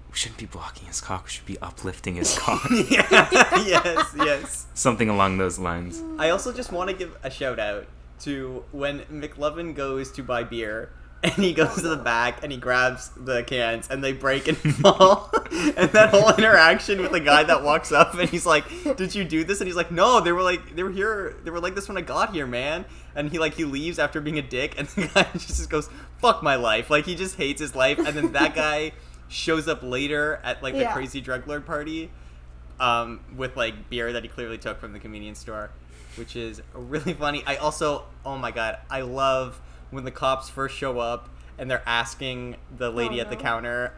"We shouldn't be blocking his cock, we should be uplifting his cock." Yes. Something along those lines. I also just want to give a shout out to when McLovin goes to buy beer, and he goes to the back and he grabs the cans and they break and fall. And that whole interaction with the guy that walks up and he's like, "Did you do this?" And he's like, "No, they were like this when I got here, man." And he leaves after being a dick, and the guy just goes, "Fuck my life." Like, he just hates his life. And then that guy shows up later at the crazy drug lord party with beer that he clearly took from the convenience store, which is really funny. I also, oh my god, I love when the cops first show up and they're asking the lady at the counter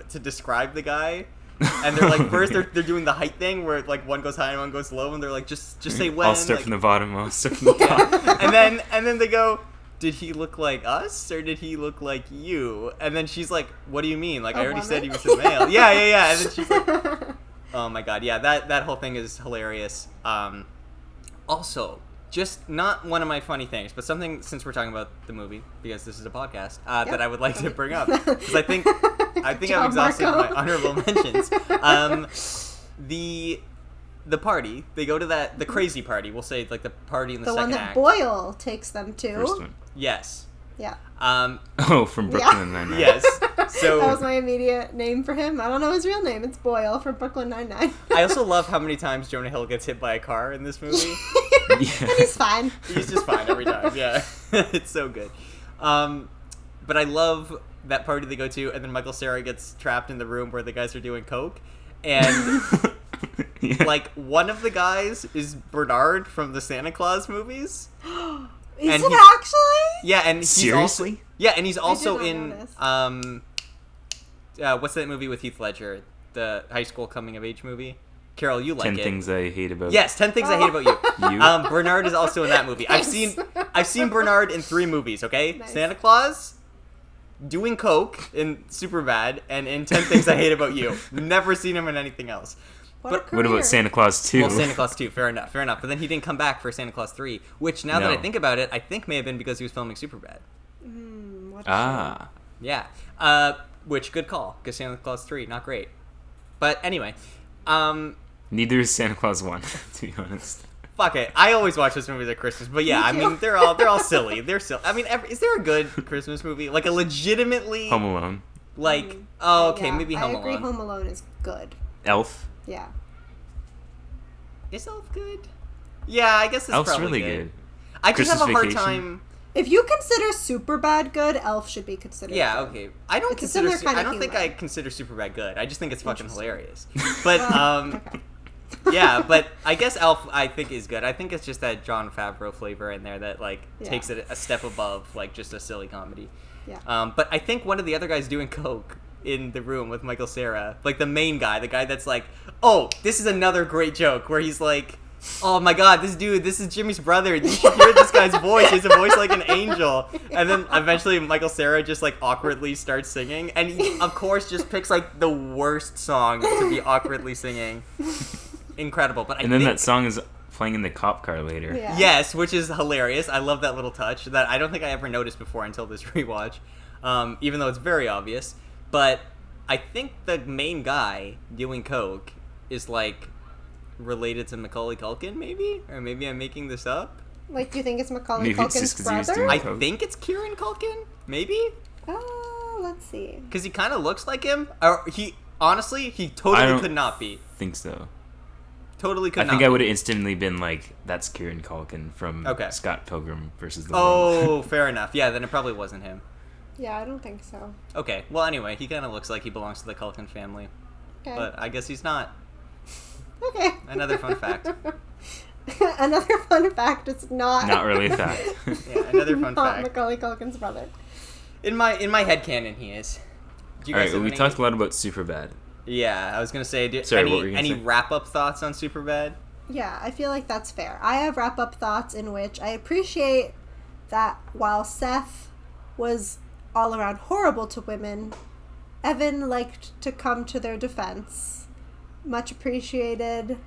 to describe the guy, and they're like, first they're doing the height thing where one goes high and one goes low, and they're like, just say when. I'll start from the bottom, I'll start from the top. and then they go, "Did he look like us or did he look like you?" And then she's like, "What do you mean? Like, I already said he was a male." Yeah. And then she's like, oh my god, yeah, that whole thing is hilarious. Also, just not one of my funny things, but something, since we're talking about the movie, because this is a podcast, that I would like to bring up, because I think I've exhausted my honorable mentions. The party, they go to the crazy party, we'll say, the party in the second act. The one that Boyle takes them to. First one. Yes. Yeah. From Brooklyn Nine-Nine. Yes. So that was my immediate name for him. I don't know his real name. It's Boyle from Brooklyn Nine-Nine. I also love how many times Jonah Hill gets hit by a car in this movie. And he's fine. He's just fine every time. Yeah. It's so good. But I love that party they go to, and then Michael Cera gets trapped in the room where the guys are doing coke, and Yeah. like one of the guys is Bernard from the Santa Claus movies. Is And it he- actually? Yeah, and he's Seriously? also, yeah, and he's also not in notice. what's that movie with Heath Ledger, the high school coming of age movie? Carol, you like 10 it. Things I Hate About Yes, 10 Things I Hate About You. You. Bernard is also in that movie. I've seen Bernard in 3 movies, okay? Nice. Santa Claus, doing coke in Superbad, and in 10 Things I Hate About You. Never seen him in anything else. What, But- a What career. about Santa Claus 2? Well, Santa Claus 2, fair enough. But then he didn't come back for Santa Claus 3, which now that I No. think about it, I think may have been because he was filming Superbad. What a Ah. Yeah. Which, good call, because Santa Claus 3, not great. But anyway, Neither is Santa Claus 1, to be honest. fuck it. I always watch those movies at Christmas, but yeah, Me I too. mean, they're all silly. They're silly. I mean, is there a good Christmas movie? Like a legitimately, Home Alone. like, oh, okay, Yeah, maybe Home I agree. Alone. Home Alone is good. Elf. Yeah. Is Elf good? Yeah, I guess it's Elf's probably really good. I just Christmas have a hard Vacation. time. If you consider Superbad good, Elf should be considered. Yeah, good. okay. I don't It's a consider. similar kind I of don't think humor. I consider Superbad good. I just think it's fucking Interesting. hilarious. But Okay. yeah, but I guess Elf I think is good. I think it's just that Jon Favreau flavor in there that like Yeah. takes it a step above like just a silly comedy. Yeah. But I think one of the other guys doing coke in the room with Michael Cera, like the main guy, the guy that's like, oh, this is another great joke where he's like, oh my god, this is Jimmy's brother. You should hear this guy's voice. He has a voice like an angel. And then eventually Michael Cera just like awkwardly starts singing. And he, of course, just picks like the worst song to be awkwardly singing. Incredible. But I And then think, that song is playing in the cop car later. Yeah. yes, which is hilarious. I love that little touch that I don't think I ever noticed before until this rewatch. Even though it's very obvious. But I think the main guy doing coke is like related to Macaulay Culkin, maybe? Or maybe I'm making this up? Like, do you think it's Macaulay Maybe it's just Culkin's 'cause he was brother? doing- I Coke. think it's Kieran Culkin, maybe? Let's see. Because he kind of looks like him. Or he, honestly, he totally don't- could not be. think so. Totally could I not think be. I would have instantly been like, that's Kieran Culkin from Okay. Scott Pilgrim versus the Oh, fair enough. Yeah, then it probably wasn't him. Yeah, I don't think so. Okay, well, anyway, he kind of looks like he belongs to the Culkin family. Okay. But I guess he's not. Okay. Another fun fact. Another fun fact. It's not. Not really a fact. Yeah, another fun not fact. Macaulay Culkin's brother. In my headcanon, he is. Do you All guys right, well, have we any- talked a lot about Superbad. Yeah, I was gonna say. Sorry, any what were you gonna any say? wrap-up thoughts on Superbad? Yeah, I feel like that's fair. I have wrap up thoughts in which I appreciate that while Seth was all around horrible to women, Evan liked to come to their defense. Much appreciated.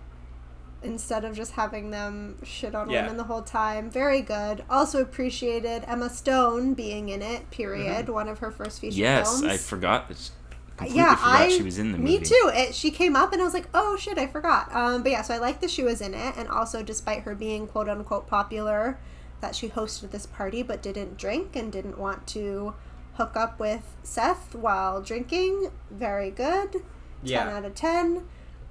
Instead of just having them shit on Yeah. women the whole time. Very good. Also appreciated Emma Stone being in it, period. One of her first feature Yes, films. I forgot. Completely Yeah, forgot she was in the movie. Me too. She came up and I was like, oh shit, I forgot. But yeah, so I like that she was in it, and also despite her being quote unquote popular, that she hosted this party but didn't drink and didn't want to hook up with Seth while drinking. Very good. 10 Yeah. out of 10.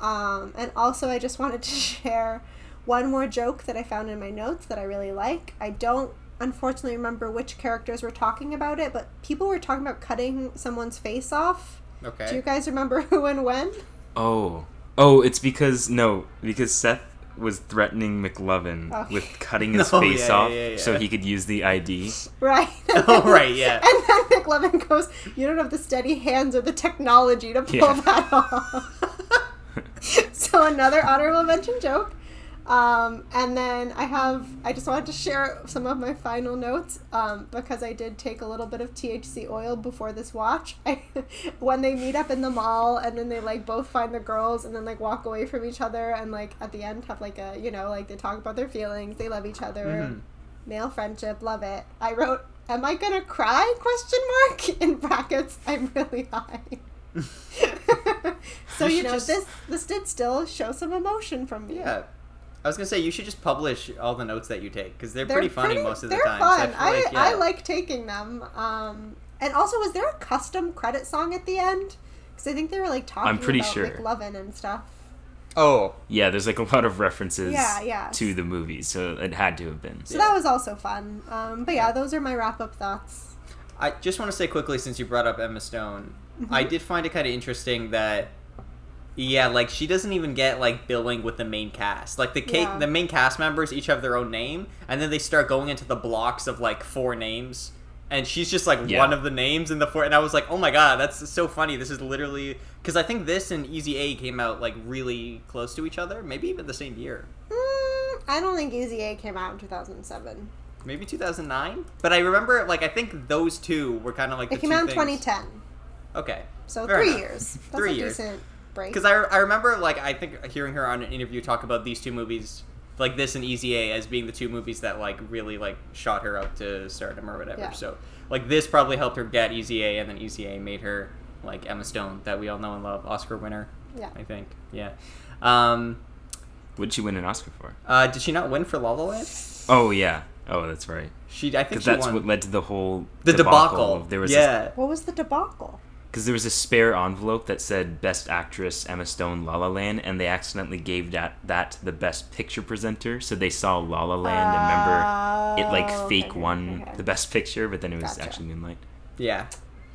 And also I just wanted to share one more joke that I found in my notes that I really like. I don't unfortunately remember which characters were talking about it, but people were talking about cutting someone's face off. Okay. Do you guys remember who and when? Oh, it's because Seth was threatening McLovin Oh. with cutting his Oh, face yeah, off yeah, yeah. so he could use the ID. Right. Oh, right, yeah. And then McLovin goes, you don't have the steady hands or the technology to pull Yeah. that off. So another honorable mention joke. And then I just wanted to share some of my final notes because I did take a little bit of THC oil before this watch. When they meet up in the mall and then they like both find the girls and then like walk away from each other and like at the end have like a, like they talk about their feelings, they love each other, Mhm. male friendship, love it. I wrote, am I gonna cry, ? In brackets, I'm really high. So, You should just- this did still show some emotion from me. Yeah. I was gonna say you should just publish all the notes that you take because they're pretty funny most of the they're time. fun. So I feel I yeah. like taking them. And also, was there a custom credit song at the end? Because I think they were like talking I'm pretty about sure. McLovin and stuff. Oh, Yeah, there's like a lot of references Yeah. to the movie, so it had to have been. So that was also fun. But yeah, those are my wrap up thoughts. I just want to say quickly since you brought up Emma Stone, Mm-hmm. I did find it kind of interesting that Yeah, like she doesn't even get like billing with the main cast. Like the main cast members each have their own name, and then they start going into the blocks of like 4 names, and she's just like one of the names in the 4. And I was like, oh my god, that's so funny. This is literally because I think this and Easy A came out like really close to each other, maybe even the same year. I don't think Easy A came out in 2007. Maybe 2009, but I remember like I think those two were kind of like it came out in 2010. Okay, so fair 3 enough. years. That's 3 a years. Decent break. Because I remember, like, I think hearing her on an interview talk about these 2 movies, like this and Easy A, as being the 2 movies that, like, really, like, shot her up to stardom or whatever. Yeah. So, like, this probably helped her get Easy A, and then Easy A made her, like, Emma Stone, that we all know and love, Oscar winner, I think. Yeah. What did she win an Oscar for? Did she not win for La La Land? Oh, yeah. Oh, that's right. I think she that's won. What led to the whole debacle. There was what was the debacle? Because there was a spare envelope that said Best Actress Emma Stone La La Land, and they accidentally gave that to the Best Picture presenter, so they saw La La Land, and remember, it like fake won the Best Picture, but then it was actually Moonlight. Yeah.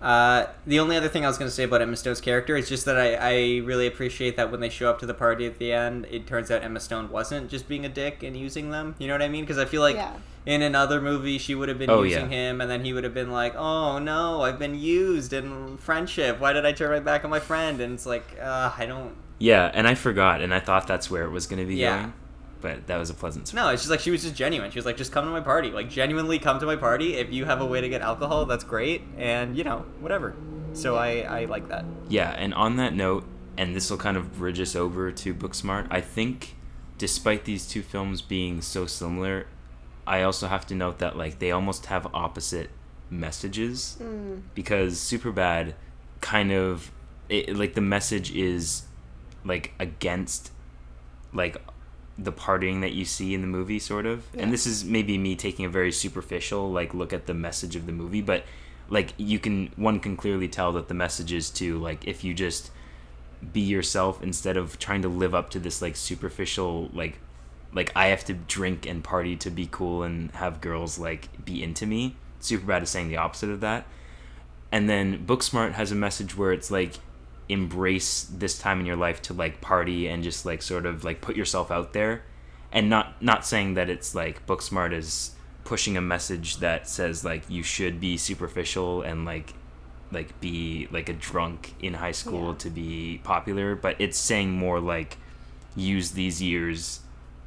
The only other thing I was going to say about Emma Stone's character is just that I really appreciate that when they show up to the party at the end, it turns out Emma Stone wasn't just being a dick and using them. You know what I mean? Because I feel like in another movie she would have been using him, and then he would have been like, oh no, I've been used in friendship. Why did I turn my back on my friend? And it's like, I don't... Yeah, and I forgot, and I thought that's where it was going to be going. But that was a pleasant surprise. No, it's just like she was just genuine. She was like, just come to my party. Like, genuinely come to my party. If you have a way to get alcohol, that's great. And, you know, whatever. So I like that. Yeah, and on that note, and this will kind of bridge us over to Booksmart, I think despite these 2 films being so similar, I also have to note that, like, they almost have opposite messages. Because Superbad kind of, like, the message is, like, against, like, the partying that you see in the movie, sort of. And this is maybe me taking a very superficial, like, look at the message of the movie, but, like, one can clearly tell that the message is to, like, if you just be yourself instead of trying to live up to this, like, superficial, like I have to drink and party to be cool and have girls, like, be into me. Superbad is saying the opposite of that. And then Booksmart has a message where it's, like, embrace this time in your life to, like, party and just, like, sort of, like, put yourself out there. And not saying that it's, like, Booksmart is pushing a message that says, like, you should be superficial and, like be, like, a drunk in high school to be popular, but it's saying more, like, use these years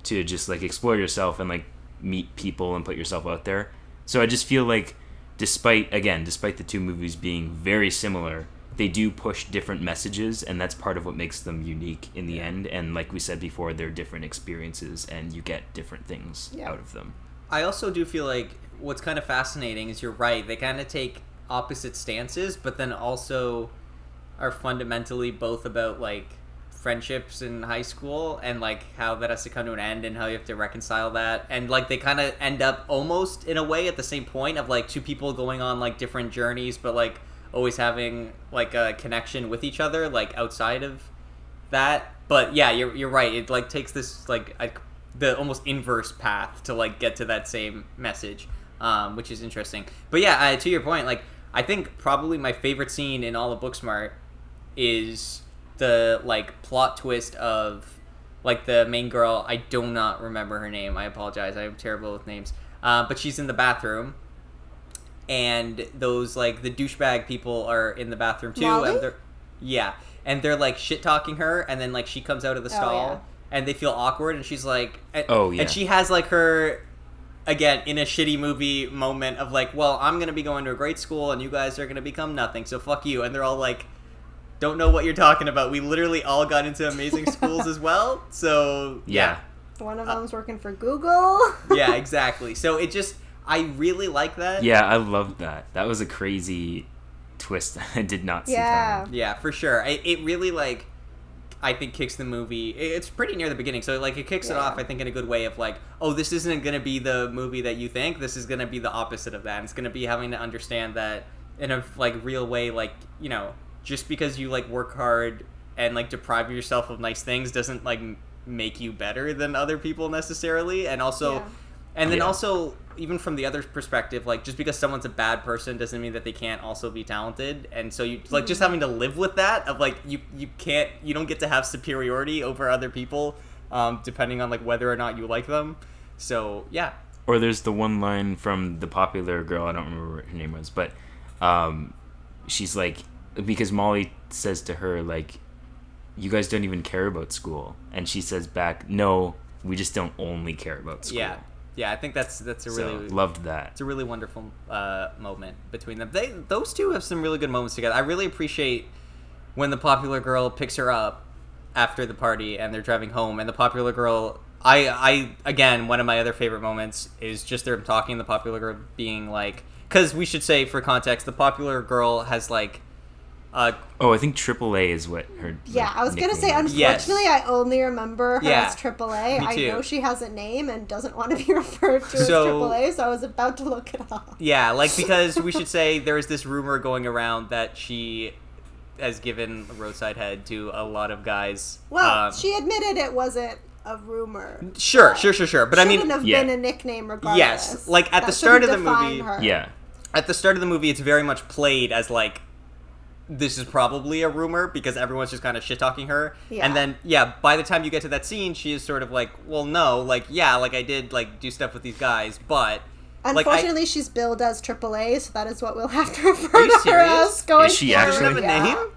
to just, like, explore yourself and, like, meet people and put yourself out there. So I just feel like despite the 2 movies being very similar, they do push different messages, and that's part of what makes them unique in the end. And like we said before, they're different experiences, and you get different things out of them. I also do feel like what's kind of fascinating is you're right. They kind of take opposite stances, but then also are fundamentally both about, like, friendships in high school and, like, how that has to come to an end and how you have to reconcile that. And, like, they kind of end up almost in a way at the same point of, like, 2 people going on, like, different journeys, but, like, always having, like, a connection with each other, like, outside of that. But yeah, you're right. It, like, takes this, like, the almost inverse path to, like, get to that same message, which is interesting. But yeah, to your point, like, I think probably my favorite scene in all of Booksmart is the, like, plot twist of, like, the main girl. I do not remember her name. I apologize. I'm terrible with names. But she's in the bathroom, and those, like, the douchebag people are in the bathroom too. Molly? And they're like shit talking her, and then, like, she comes out of the stall, and they feel awkward, and she's like, and she has, like, her, again, in a shitty movie moment of, like, well, I'm gonna be going to a great school, and you guys are gonna become nothing, so fuck you. And they're all like, don't know what you're talking about. We literally all got into amazing schools as well. So yeah. One of them's working for Google. Yeah, exactly. So it just, I really like that. Yeah, I loved that. That was a crazy twist I did not see coming. Yeah, for sure. It really, like, I think kicks the movie. It's pretty near the beginning, so, like, it kicks it off, I think, in a good way of, like, oh, this isn't going to be the movie that you think. This is going to be the opposite of that. It's going to be having to understand that in a, like, real way, like, you know, just because you, like, work hard and, like, deprive yourself of nice things doesn't, like, make you better than other people necessarily. And also, And then Yeah. also, even from the other perspective, like, just because someone's a bad person doesn't mean that they can't also be talented. And so you, like, just having to live with that of, like, you don't get to have superiority over other people, depending on, like, whether or not you like them. So, yeah. Or there's the one line from the popular girl, I don't remember what her name was, but she's like, because Molly says to her, like, you guys don't even care about school. And she says back, no, we just don't only care about school. Yeah, I think that's a really... So, loved that. It's a really wonderful moment between them. Those two have some really good moments together. I really appreciate when the popular girl picks her up after the party and they're driving home, and the popular girl... I again, one of my other favorite moments is just them talking, the popular girl being like... Because we should say, for context, the popular girl has, like... I think AAA is what her... Yeah, I was going to say, nickname is. unfortunately, I only remember her as AAA. Me I too. know she has a name and doesn't want to be referred to as AAA, so I was about to look it up. Yeah, like, because we should say there is this rumor going around that she has given a roadside head to a lot of guys. Well, she admitted it wasn't a rumor. Sure. But I mean... Shouldn't have been a nickname regardless. Yes, like, at That the start of shouldn't the define movie... her. Yeah. At the start of the movie, it's very much played as, like, this is probably a rumor because everyone's just kind of shit-talking her. Yeah. And then, by the time you get to that scene, she is sort of like, well, no, like, like, I did, like, do stuff with these guys, but... Unfortunately, she's billed as AAA, so that is what we'll have to refer Are you to her serious? as going Is she forward. actually? Have a name?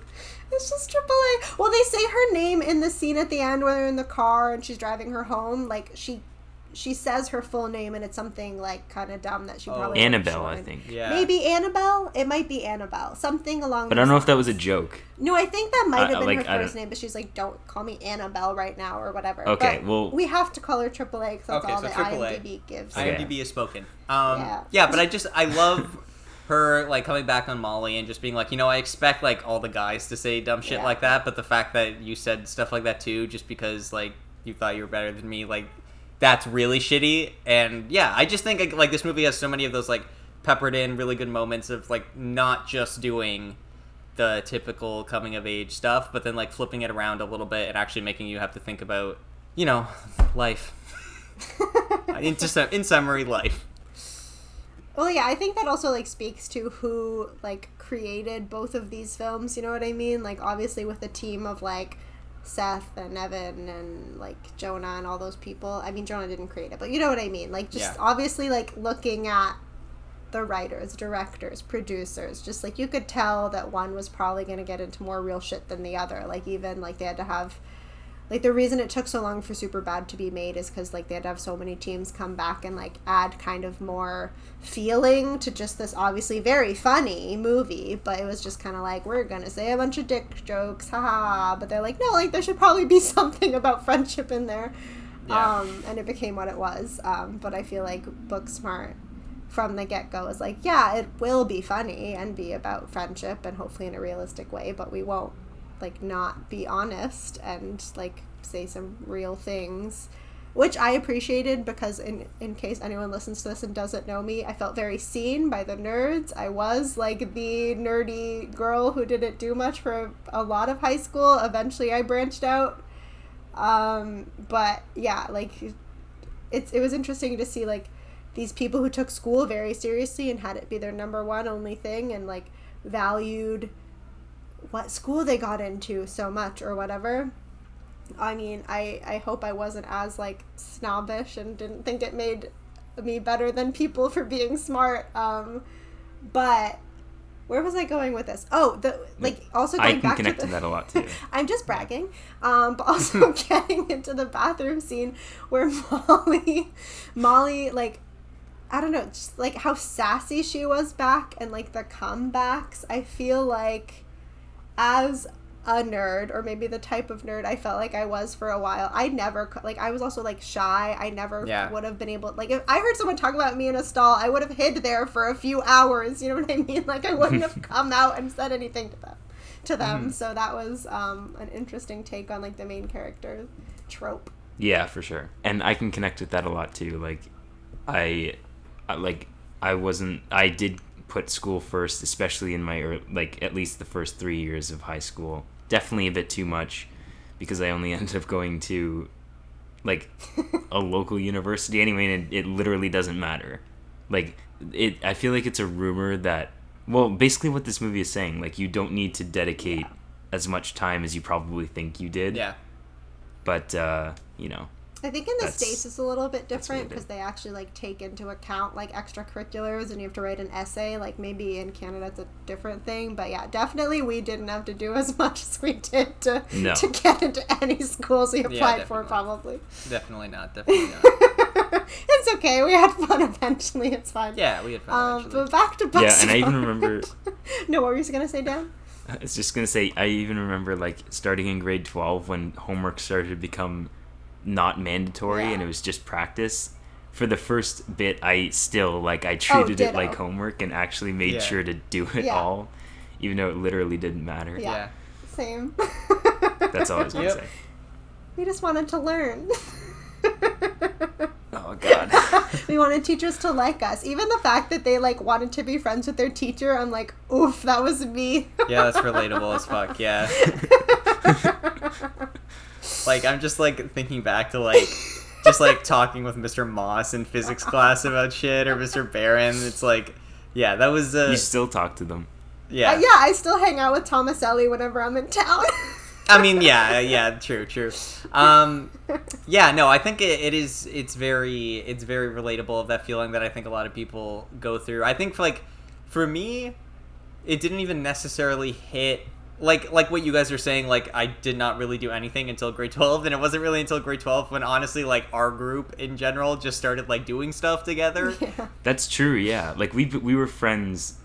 It's just AAA. Well, they say her name in the scene at the end where they're in the car and she's driving her home. Like, she says her full name, and it's something, like, kind of dumb that she probably... Annabelle, I think. Yeah. Maybe Annabelle? It might be Annabelle. Something along But I don't know if that was a joke. No, I think that might have been like, her first name, but she's like, don't call me Annabelle right now, or whatever. Okay, but well... we have to call her AAA, because that's Okay, all so that AAA. IMDb gives. Okay. IMDb is spoken. Yeah. But I love her, like, coming back on Molly and just being like, I expect, like, all the guys to say dumb shit Yeah. like that, but the fact that you said stuff like that too, just because, like, you thought you were better than me, like, that's really shitty. And yeah, I just think, like, this movie has so many of those, like, peppered in really good moments of, like, not just doing the typical coming of age stuff, but then, like, flipping it around a little bit and actually making you have to think about, life. In summary, life. Well, yeah, I think that also, like, speaks to who, like, created both of these films, you know what I mean? Like, obviously with the team of, like, Seth and Evan and, like, Jonah and all those people. I mean, Jonah didn't create it, but you know what I mean? Like, just obviously, like, looking at the writers, directors, producers, just, like, you could tell that one was probably going to get into more real shit than the other. Like, even, like, they had to have... Like, the reason it took so long for Superbad to be made is because, like, they had to have so many teams come back and, like, add kind of more feeling to just this obviously very funny movie. But it was just kind of like, we're going to say a bunch of dick jokes, haha. But they're like, no, like, there should probably be something about friendship in there. Yeah. And it became what it was. But I feel like Booksmart from the get-go is like, yeah, it will be funny and be about friendship and hopefully in a realistic way, but we won't, like, not be honest and, like, say some real things, which I appreciated because in case anyone listens to this and doesn't know me, I felt very seen by the nerds. I was, like, the nerdy girl who didn't do much for a lot of high school. Eventually I branched out. But yeah, like, it was interesting to see, like, these people who took school very seriously and had it be their number one only thing and, like, valued what school they got into so much or whatever. I mean, I hope I wasn't as, like, snobbish and didn't think it made me better than people for being smart. But where was I going with this? Oh, also going back I can connect to that a lot too. I'm just bragging. But also getting into the bathroom scene where Molly, like, I don't know, just, like, how sassy she was back and, like, the comebacks. I feel like as a nerd, or maybe the type of nerd I felt like I was for a while, I never, like, I was also, like, shy. I never would have been able, like, if I heard someone talk about me in a stall, I would have hid there for a few hours, you know what I mean? Like, I wouldn't have come out and said anything to them. So that was an interesting take on, like, the main character trope. Yeah, for sure. And I can connect with that a lot too. Like, I did put school first, especially in my, like, at least the first 3 years of high school. Definitely a bit too much, because I only ended up going to like a local university anyway, and it literally doesn't matter. Like I feel like it's a rumor that, well, basically what this movie is saying, like, you don't need to dedicate as much time as you probably think you did. Yeah. But you know, I think in the States it's a little bit different because they actually like take into account like extracurriculars and you have to write an essay. Like maybe in Canada it's a different thing, but yeah, definitely we didn't have to do as much as we did to get into any schools we applied for. Probably. Definitely not. Definitely not. It's okay. We had fun eventually. It's fine. Yeah, we had fun eventually. But back to Booksmart. Yeah, and I even remember. No, what were you gonna say, Dan? I was just gonna say, I even remember like starting in grade 12 when homework started to become not mandatory and it was just practice. For the first bit, I still like I treated it like homework and actually made sure to do it all, even though it literally didn't matter. Yeah. Same. That's all I was gonna say. We just wanted to learn. Oh god. We wanted teachers to like us. Even the fact that they like wanted to be friends with their teacher, I'm like, oof, that was me. Yeah, that's relatable as fuck. Yeah. Like, I'm just like thinking back to like just like talking with Mr. Moss in physics class about shit, or Mr. Barron. It's like, yeah, that was you still talk to them. Yeah. Yeah, I still hang out with Thomas Ellie whenever I'm in town. I mean, yeah, true. Yeah, no, I think it's very relatable, of that feeling that I think a lot of people go through. I think for me, it didn't even necessarily hit like what you guys are saying. Like, I did not really do anything until grade 12, and it wasn't really until grade 12 when honestly like our group in general just started like doing stuff together. Yeah. That's true. Yeah, like we were friends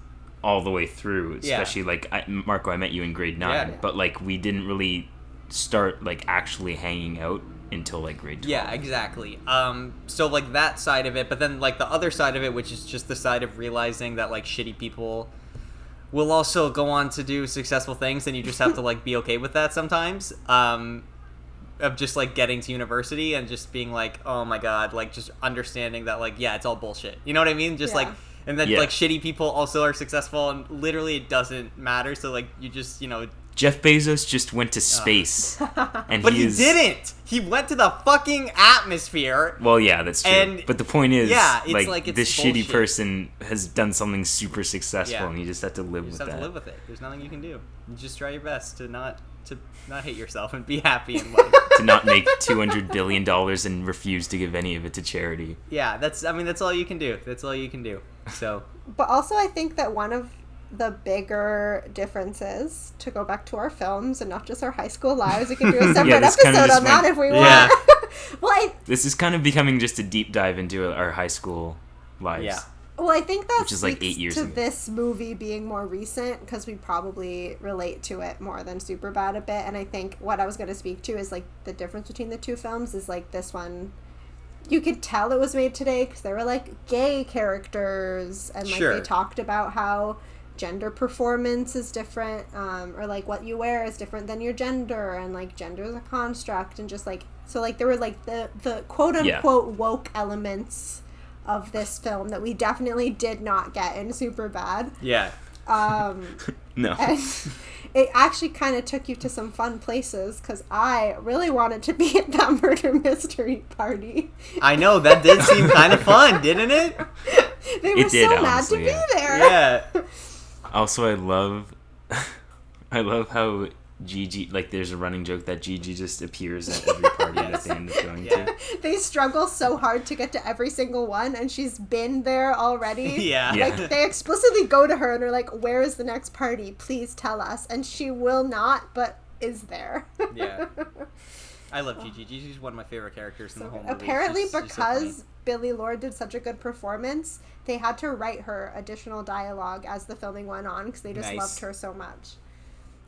all the way through, especially like Marco, I met you in grade 9, but like we didn't really start like actually hanging out until like grade 12. Yeah, exactly. So like that side of it, but then like the other side of it, which is just the side of realizing that like shitty people will also go on to do successful things, and you just have to like be okay with that sometimes. Of just like getting to university and just being like, oh my god, like just understanding that like, yeah, it's all bullshit. You know what I mean? Just like, and then like shitty people also are successful, and literally it doesn't matter. So like you just, you know, Jeff Bezos just went to space, and but he didn't. He went to the fucking atmosphere. Well, yeah, that's true. But the point is, it's like it's this bullshit. shitty person has done something super successful, and you just have to live with that. You just have to live with it. There's nothing you can do. You just try your best to not hate yourself and be happy in life. To not make $200 billion and refuse to give any of it to charity. Yeah, that's all you can do. That's all you can do. So. But also, I think that one of the bigger differences, to go back to our films and not just our high school lives, we can do a separate episode on that if we want. Well, this is kind of becoming just a deep dive into our high school lives. Yeah. Well, I think that's which is like 8 years to ago. This movie being more recent, because we probably relate to it more than Superbad a bit. And I think what I was going to speak to is like the difference between the two films is like this one, you could tell it was made today because there were like gay characters, and like they talked about how gender performance is different, or like what you wear is different than your gender, and like gender is a construct, and just like, so like there were like the quote unquote woke elements of this film that we definitely did not get in Superbad. Yeah. No. And it actually kind of took you to some fun places, because I really wanted to be at that murder mystery party. I know, that did seem kind of fun, didn't it? They were so mad to be there. Yeah. Also, I love how Gigi, like, there's a running joke that Gigi just appears at every party that they end up going to. They struggle so hard to get to every single one, and she's been there already. Yeah. Like, they explicitly go to her and are like, where is the next party? Please tell us. And she will not, but is there. Yeah. I love Gigi. Gigi's one of my favorite characters in the whole movie. Apparently, she's because so Billie Lourd did such a good performance, they had to write her additional dialogue as the filming went on, because they just loved her so much.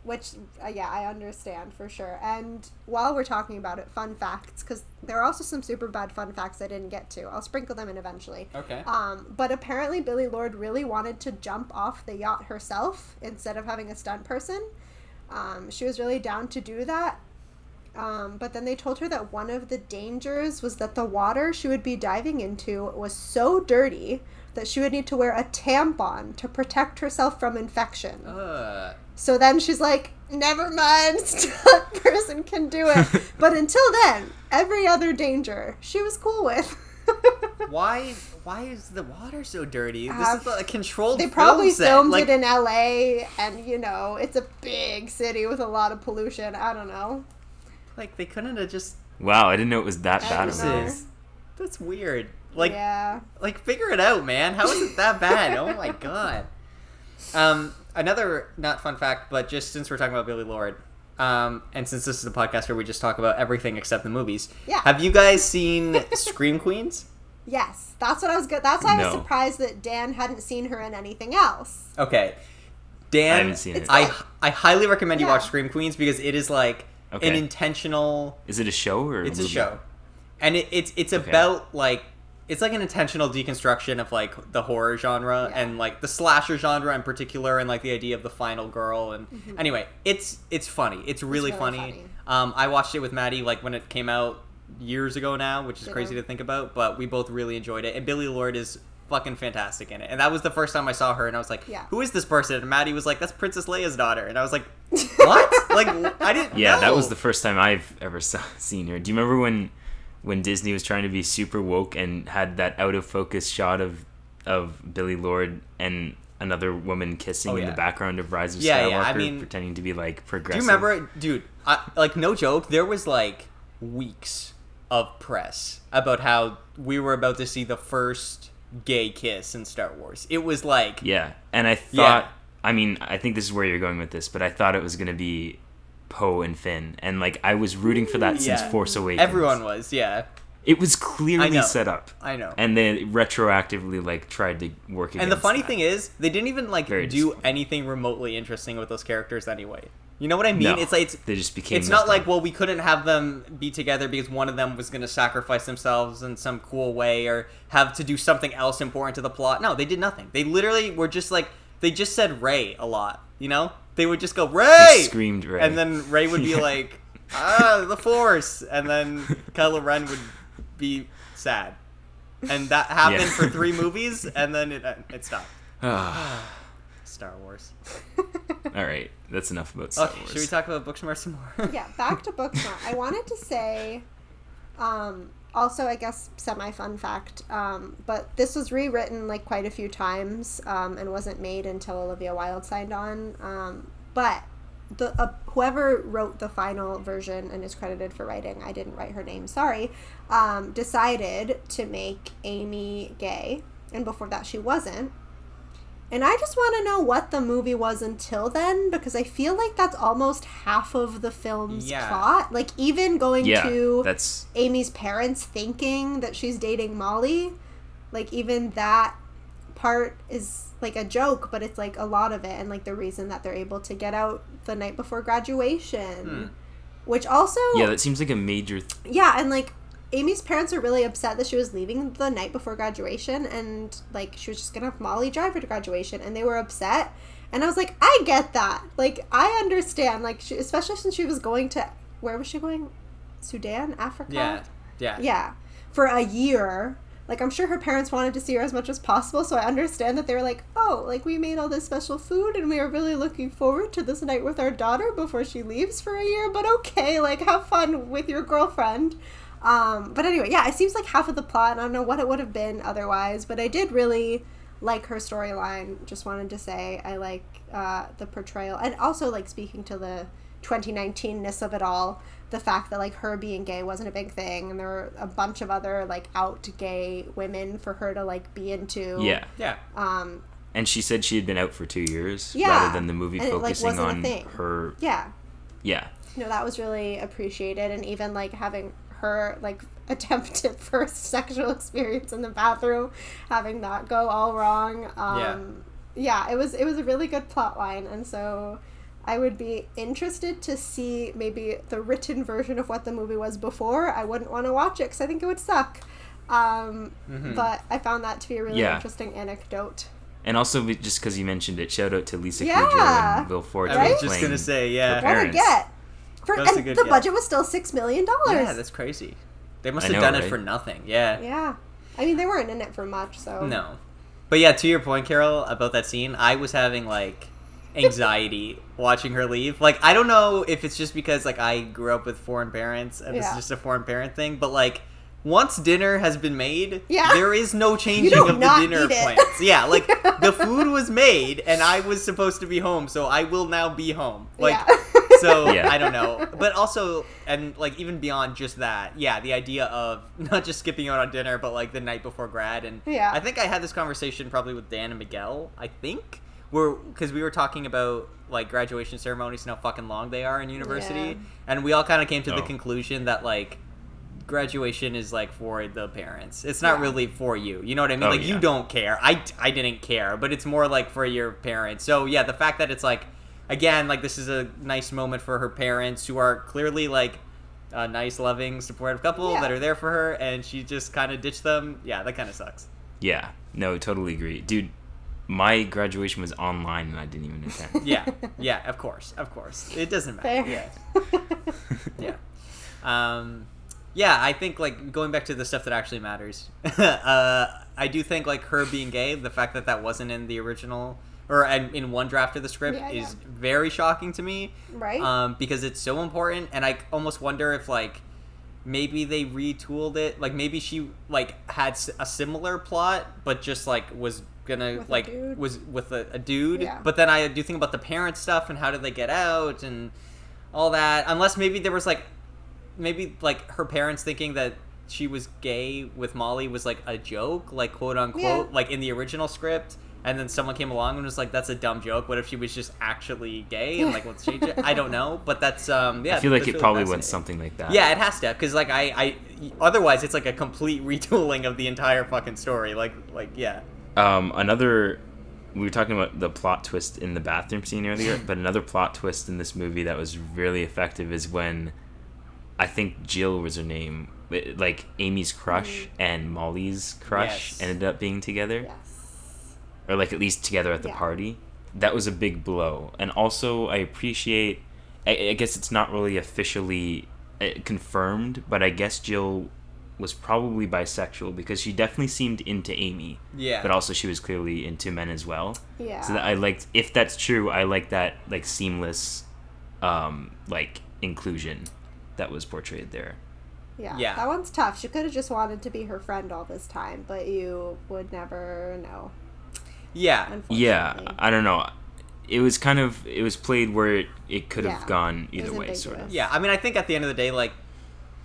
Which, I understand for sure. And while we're talking about it, fun facts, because there are also some super bad fun facts I didn't get to. I'll sprinkle them in eventually. Okay. But apparently Billie Lourd really wanted to jump off the yacht herself instead of having a stunt person. She was really down to do that. But then they told her that one of the dangers was that the water she would be diving into was so dirty that she would need to wear a tampon to protect herself from infection. Uh, So then she's like, never mind, stunt person can do it. But until then, every other danger she was cool with. why is the water so dirty? This is a controlled They film probably set. filmed Like, it in LA, and it's a big city with a lot of pollution. I don't know. like they couldn't have just. Wow, I didn't know it was that bad of don't know. it. That's weird. Like, Yeah. like figure it out, man. How is it that bad? Oh my god. Another not fun fact, but just since we're talking about Billy Lord, and since this is a podcast where we just talk about everything except the movies, Yeah. have you guys seen Scream Queens? Yes, that's what I was good. That's why I was No. surprised that Dan hadn't seen her in anything else. Okay, Dan, I haven't seen it. I highly recommend you Yeah. watch Scream Queens because it is like Okay. an intentional. Is it a show or It's a movie? show, and it's Okay. about like. It's like an intentional deconstruction of like the horror genre Yeah. and like the slasher genre in particular, and like the idea of the final girl. And anyway, it's funny. It's really, really funny. I watched it with Maddie like when it came out years ago now, which is Ditto. crazy to think about. But we both really enjoyed it, and Billie Lourd is fucking fantastic in it. And that was the first time I saw her, and I was like, Yeah. "Who is this person?" And Maddie was like, "That's Princess Leia's daughter." And I was like, "What?" Like I didn't. Yeah, know. that was the first time I've ever seen her. Do you remember when Disney was trying to be super woke and had that out of focus shot of Billie Lourd and another woman kissing Oh, in yeah. the background of Rise of Yeah, Skywalker, yeah, I mean- pretending to be like Do progressive? you remember, dude? Like, no joke. There was like weeks of press about how we were about to see the first gay kiss in Star Wars. It was like, Yeah, and I thought, I mean, I think this is where you're going with this, but I thought it was gonna be Poe and Finn, and like I was rooting for that since Yeah. Force Awakens. everyone was, yeah. It was I clearly know. set up, I know. and they retroactively like tried to work against And the funny that. thing is, they didn't even like Very do disappointing. anything remotely interesting with those characters anyway. You know what I mean? No, It's like they just became it's not nothing. like, well, we couldn't have them be together because one of them was going to sacrifice themselves in some cool way or have to do something else important to the plot. No, they did nothing. They literally were just like, they just said Rey a lot, you know? They would just go, Rey! They screamed Rey. And then Rey would be Yeah. like, the Force. And then Kylo Ren would be sad. And that happened Yeah. for 3 movies, and then it stopped. Star Wars. All right, that's enough about Star Okay, Wars. should we talk about Booksmart some more? Yeah, back to Booksmart. I wanted to say, also, I guess, semi-fun fact, but this was rewritten, like, quite a few times, and wasn't made until Olivia Wilde signed on, but whoever wrote the final version and is credited for writing, I didn't write her name, sorry, decided to make Amy gay, and before that she wasn't. And I just want to know what the movie was until then, because I feel like that's almost half of the film's Yeah. plot. Like, even going Yeah, to that's Amy's parents thinking that she's dating Molly, like, even that part is, like, a joke, but it's, like, a lot of it, and, like, the reason that they're able to get out the night before graduation. Which also... yeah. That seems like a major. Yeah, and, like, Amy's parents are really upset that she was leaving the night before graduation, and, like, she was just gonna have Molly drive her to graduation, and they were upset. And I was like, I get that. Like, I understand. Like, especially since she was going to... Where was she going? Sudan? Africa? Yeah. Yeah. For a year. Like, I'm sure her parents wanted to see her as much as possible, so I understand that they were like, oh, like, we made all this special food, and we are really looking forward to this night with our daughter before she leaves for a year, but okay, like, have fun with your girlfriend. But anyway, yeah, it seems like half of the plot, and I don't know what it would have been otherwise, but I did really like her storyline. Just wanted to say I like the portrayal, and also, like, speaking to the 2019-ness of it all, the fact that, like, her being gay wasn't a big thing, and there were a bunch of other, like, out gay women for her to, like, be into. Yeah, Yeah. and she said she had been out for 2 years, Yeah, rather than the movie and it, like, focusing wasn't a on thing. her. Yeah. Yeah, No, that was really appreciated, and even, like, having her, like, attempted first sexual experience in the bathroom, having that go all wrong. Yeah, it was a really good plot line, and so I would be interested to see maybe the written version of what the movie was before. I wouldn't want to watch it because I think it would suck. But I found that to be a really interesting anecdote. and also just because you mentioned it, shout out to Lisa Yeah. Kudrow and Will Forte. I was playing just gonna say, yeah. her What a parents. get! That was a And good the get. budget was still $6 million. Yeah, that's crazy. They must I have know, done it right? for nothing. Yeah. Yeah. I mean, they weren't in it for much, so... No. But yeah, to your point, Carol, about that scene, I was having like anxiety watching her leave. Like, I don't know if it's just because like I grew up with foreign parents and this is just a foreign parent thing, but like once dinner has been made, there is no changing of the dinner plans. Yeah, like the food was made and I was supposed to be home, so I will now be home. Like, so I don't know. But also, and like even beyond just that, the idea of not just skipping out on dinner, but like the night before grad. And I think I had this conversation probably with Dan and Miguel, I think, because we were talking about like graduation ceremonies and how fucking long they are in university. And we all kind of came to the conclusion that like graduation is like for the parents. It's not really for you. You know what I mean? You don't care. I didn't care, but it's more like for your parents. So yeah, the fact that it's like, again, like this is a nice moment for her parents who are clearly like a nice, loving, supportive couple that are there for her, and she just kind of ditched them. Yeah, that kind of sucks. Yeah, no, totally agree. Dude, my graduation was online and I didn't even attend. Yeah, of course. It doesn't matter. Fair. Yeah, I think, like, going back to the stuff that actually matters, I do think, like, her being gay, the fact that that wasn't in the original, or in one draft of the script, is very shocking to me. Right. Because it's so important, and I almost wonder if, like, maybe they retooled it. Like, maybe she, like, had a similar plot, but just, like, was gonna, with like, was with a dude. Yeah. But then I do think about the parent stuff and how did they get out and all that. Unless maybe there was, like, her parents thinking that she was gay with Molly was like a joke, like quote unquote, like in the original script, and then someone came along and was like, that's a dumb joke. What if she was just actually gay and like, let's change it? I don't know, but that's I feel like it really probably went something like that. Yeah, it has to, because like I otherwise it's like a complete retooling of the entire fucking story. Like another, we were talking about the plot twist in the bathroom scene earlier, but another plot twist in this movie that was really effective is when I think Jill was her name, like Amy's crush and Molly's crush ended up being together. Yes. Or like at least together at the party. That was a big blow. And also I appreciate, I guess it's not really officially confirmed, but I guess Jill was probably bisexual because she definitely seemed into Amy. Yeah. But also she was clearly into men as well. Yeah. So that I liked, if that's true, I like that like seamless like inclusion that was portrayed there. Yeah, that one's tough. She could have just wanted to be her friend all this time, but you would never know. Yeah, I don't know. It was played where it could have gone either way, ambiguous. sort of. Yeah, I mean, I think at the end of the day, like,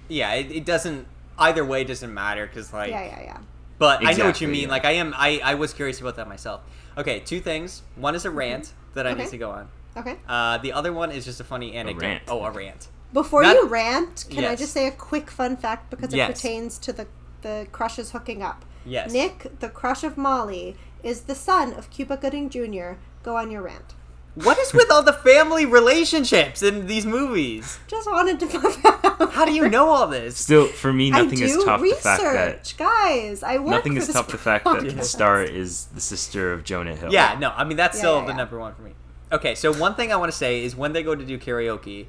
it doesn't, either way doesn't matter, because, like... Yeah. But exactly, I know what you mean. Like, I was curious about that myself. Okay, two things. One is a rant that I need to go on. Okay. The other one is just a funny anecdote. A rant. Before you rant, can I just say a quick fun fact because it pertains to the crushes hooking up? Yes. Nick, the crush of Molly, is the son of Cuba Gooding Jr. Go on your rant. What is with all the family relationships in these movies? Just wanted to put that out. How do you know all this? Still, for me, nothing is tough research, the fact that... guys, I work nothing for is this tough the fact that the star is the sister of Jonah Hill. Yeah, no, I mean, that's still the number one for me. Okay, so one thing I want to say is when they go to do karaoke,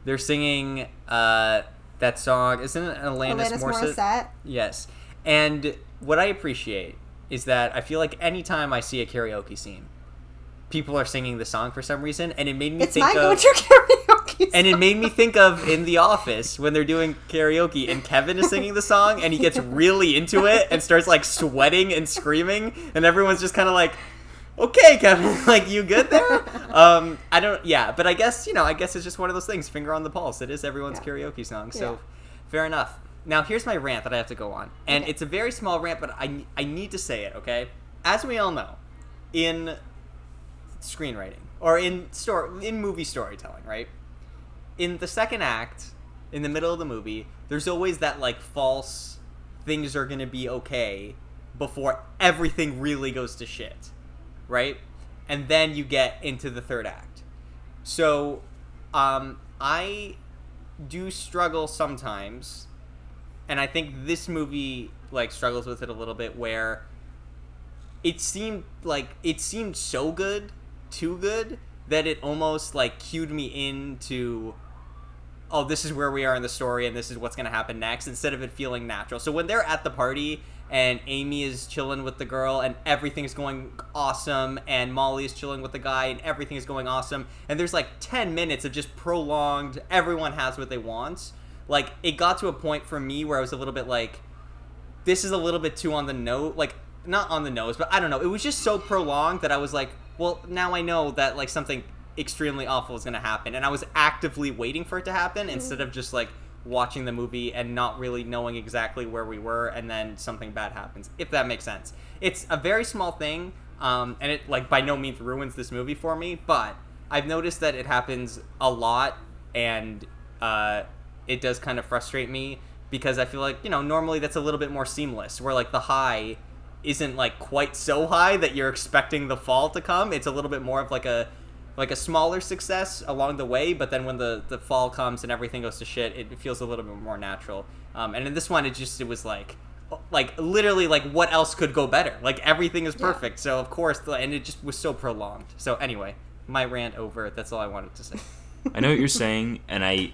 they're singing that song. Isn't it Alanis Morissette? Yes. And what I appreciate is that I feel like anytime I see a karaoke scene, people are singing the song for some reason, and it made me think of... It's my go-to karaoke song. And it made me think of In the Office when they're doing karaoke, and Kevin is singing the song, and he gets really into it and starts, like, sweating and screaming, and everyone's just kind of like... Okay, Kevin, like, you good there? But I guess it's just one of those things, finger on the pulse. It is everyone's karaoke song, so fair enough. Now, here's my rant that I have to go on. And it's a very small rant, but I need to say it, okay? As we all know, in screenwriting, or in movie storytelling, right? In the second act, in the middle of the movie, there's always that, like, false things are gonna be okay before everything really goes to shit. Right? And then you get into the third act. So, I do struggle sometimes, and I think this movie, like, struggles with it a little bit, where it seemed so good, too good, that it almost, like, cued me into, oh, this is where we are in the story, and this is what's going to happen next, instead of it feeling natural. So when they're at the party, and Amy is chilling with the girl, and everything's going awesome, and Molly is chilling with the guy, and everything is going awesome, and there's like 10 minutes of just prolonged, everyone has what they want. Like, it got to a point for me where I was a little bit like, this is a little bit too on the nose, like, not on the nose, but I don't know, it was just so prolonged that I was like, well, now I know that, like, something extremely awful is going to happen, and I was actively waiting for it to happen instead of just, like, watching the movie and not really knowing exactly where we were, and then something bad happens, if that makes sense. It's a very small thing, and it, like, by no means ruins this movie for me, but I've noticed that it happens a lot, and it does kind of frustrate me, because I feel like, you know, normally that's a little bit more seamless, where, like, the high isn't, like, quite so high that you're expecting the fall to come. It's a little bit more of, like a smaller success along the way, but then when the fall comes and everything goes to shit, it feels a little bit more natural. And in this one, it was like literally, like, what else could go better? Like, everything is perfect. Yeah. So of course, and it just was so prolonged. So anyway, my rant over. That's all I wanted to say. I know what you're saying, and I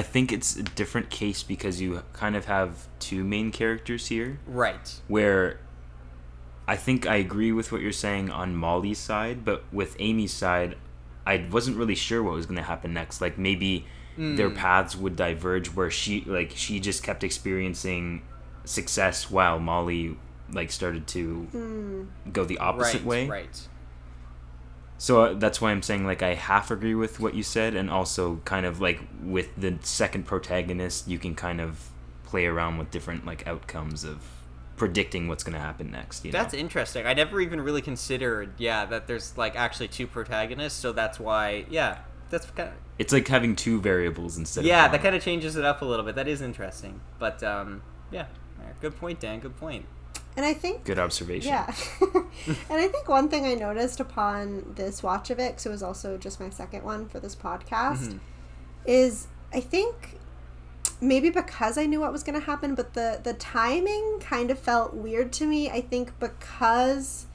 think it's a different case because you kind of have two main characters here. Right. Where I think I agree with what you're saying on Molly's side, but with Amy's side, I wasn't really sure what was going to happen next. Like, maybe their paths would diverge, where she just kept experiencing success while Molly, like, started to go the opposite way. Right. So that's why I'm saying, like, I half agree with what you said, and also kind of, like, with the second protagonist, you can kind of play around with different, like, outcomes of predicting what's going to happen next. That's interesting. I never even really considered, that there's, like, actually two protagonists, so that's why, that's kind of... It's like having two variables instead of one. Yeah, that kind of changes it up a little bit. That is interesting. But, good point, Dan, good point. And I think... Good observation. Yeah. And I think one thing I noticed upon this watch of it, because it was also just my second one for this podcast, is I think... maybe because I knew what was going to happen, but the timing kind of felt weird to me. I think because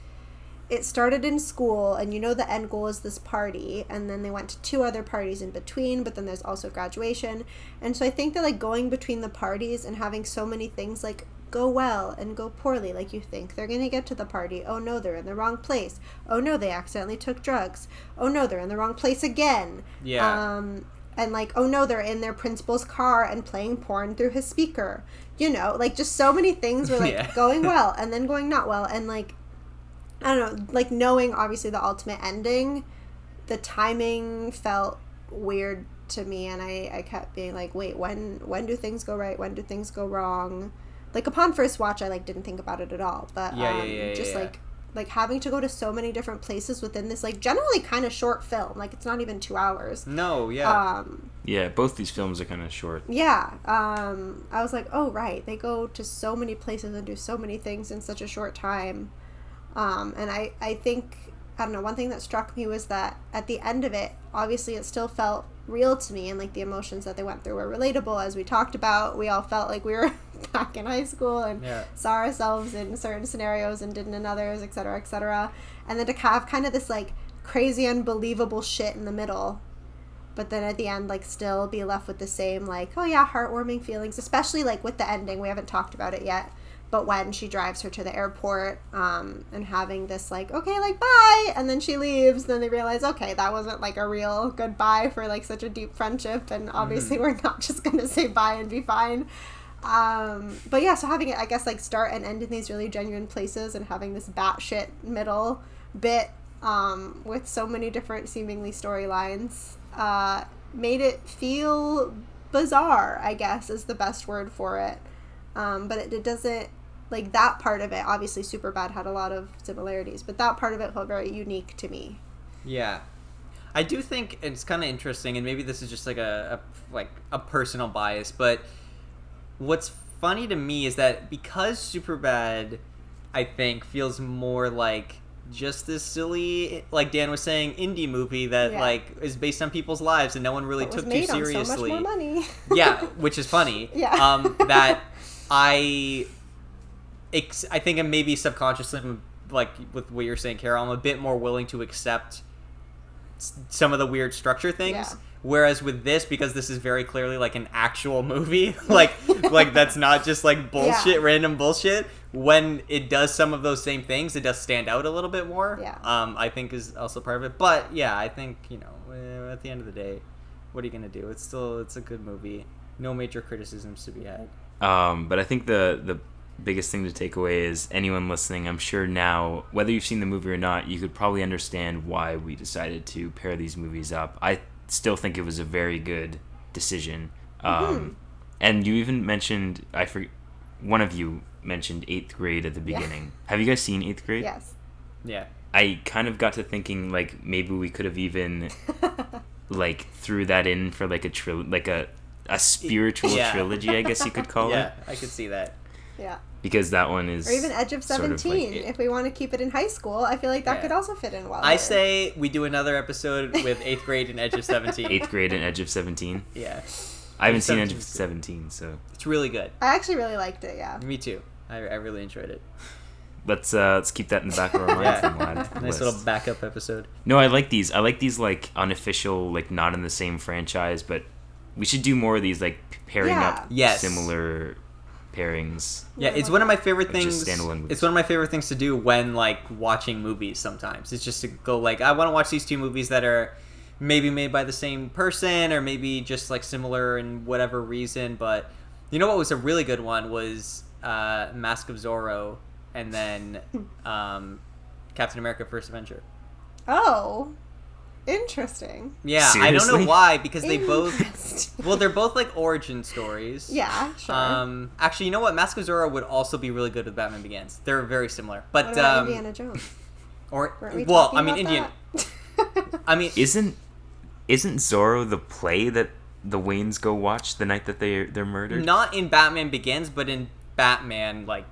it started in school, and the end goal is this party, and then they went to two other parties in between, but then there's also graduation. And so I think that, like, going between the parties and having so many things, like, go well and go poorly, like, you think they're going to get to the party. Oh, no, they're in the wrong place. Oh, no, they accidentally took drugs. Oh, no, they're in the wrong place again. Yeah. And, like, oh, no, they're in their principal's car and playing porn through his speaker. Like, just so many things were, like, going well and then going not well. And, like, I don't know, like, knowing, obviously, the ultimate ending, the timing felt weird to me. And I kept being like, wait, when do things go right? When do things go wrong? Like, upon first watch, I, like, didn't think about it at all. But like having to go to so many different places within this, like, generally kind of short film. Like, it's not even 2 hours. No, yeah. Yeah, both these films are kind of short. Yeah. I was like, oh, right. They go to so many places and do so many things in such a short time. And I think, I don't know, one thing that struck me was that at the end of it, obviously it still felt real to me, and, like, the emotions that they went through were relatable. As we talked about, we all felt like we were back in high school and saw ourselves in certain scenarios and didn't in others, etc., etc. And then to have kind of this, like, crazy, unbelievable shit in the middle, but then at the end, like, still be left with the same, like, oh yeah, heartwarming feelings, especially, like, with the ending. We haven't talked about it yet, but when she drives her to the airport, and having this, like, okay, like, bye, and then she leaves, then they realize, okay, that wasn't, like, a real goodbye for, like, such a deep friendship, and obviously we're not just gonna say bye and be fine. But yeah, so having it, I guess, like, start and end in these really genuine places, and having this batshit middle bit, with so many different seemingly storylines, made it feel bizarre, I guess, is the best word for it. But it doesn't, like, that part of it, obviously Superbad had a lot of similarities, but that part of it felt very unique to me. Yeah. I do think it's kind of interesting, and maybe this is just, like, a personal bias, but what's funny to me is that because Superbad, I think, feels more like just this silly, like Dan was saying, indie movie that like is based on people's lives and no one really took too seriously. On so much more money. Yeah, which is funny. Yeah. That I think I'm maybe subconsciously, like with what you're saying, Carol, I'm a bit more willing to accept some of the weird structure things. Yeah. Whereas with this, because this is very clearly like an actual movie, like that's not just like bullshit, random bullshit. When it does some of those same things, it does stand out a little bit more. Yeah. I think is also part of it. But yeah, I think, you know, at the end of the day, what are you gonna do? It's a good movie. No major criticisms to be had. But I think the biggest thing to take away is anyone listening, I'm sure now, whether you've seen the movie or not, you could probably understand why we decided to pair these movies up. I still think it was a very good decision. And you even mentioned, one of you mentioned 8th grade at the beginning. Have you guys seen 8th grade? Yes. Yeah. I kind of got to thinking, like, maybe we could have even like threw that in for like a spiritual trilogy, I guess you could call it. Yeah, I could see that. Yeah. Because that one is... Or even Edge of 17. Sort of like if we want to keep it in high school, I feel like that could also fit in well. I say we do another episode with 8th grade and Edge of 17. 8th grade and Edge of 17? Yeah. I haven't seen Edge of 17, so... It's really good. I actually really liked it, yeah. Me too. I really enjoyed it. Let's keep that in the back of our minds and we'll add it to the nice list. little backup episode. No, I like these. I like these, like, unofficial, like, not in the same franchise, but we should do more of these, like, pairing up similar pairings. Yeah, it's one of my favorite things. Standalone movies. It's one of my favorite things to do when, like, watching movies sometimes. It's just to go, like, I want to watch these two movies that are maybe made by the same person or maybe just, like, similar in whatever reason. But you know what was a really good one was Mask of Zorro and then Captain America First Avenger. Oh, interesting. Yeah, Seriously? I don't know why, because they both... Well, they're both, like, origin stories. Yeah, sure. Actually, you know what? Mask of Zorro would also be really good with Batman Begins. They're very similar. But, what about Indiana Jones? Isn't Zorro the play that the Waynes go watch the night that they're murdered? Not in Batman Begins, but in Batman, like,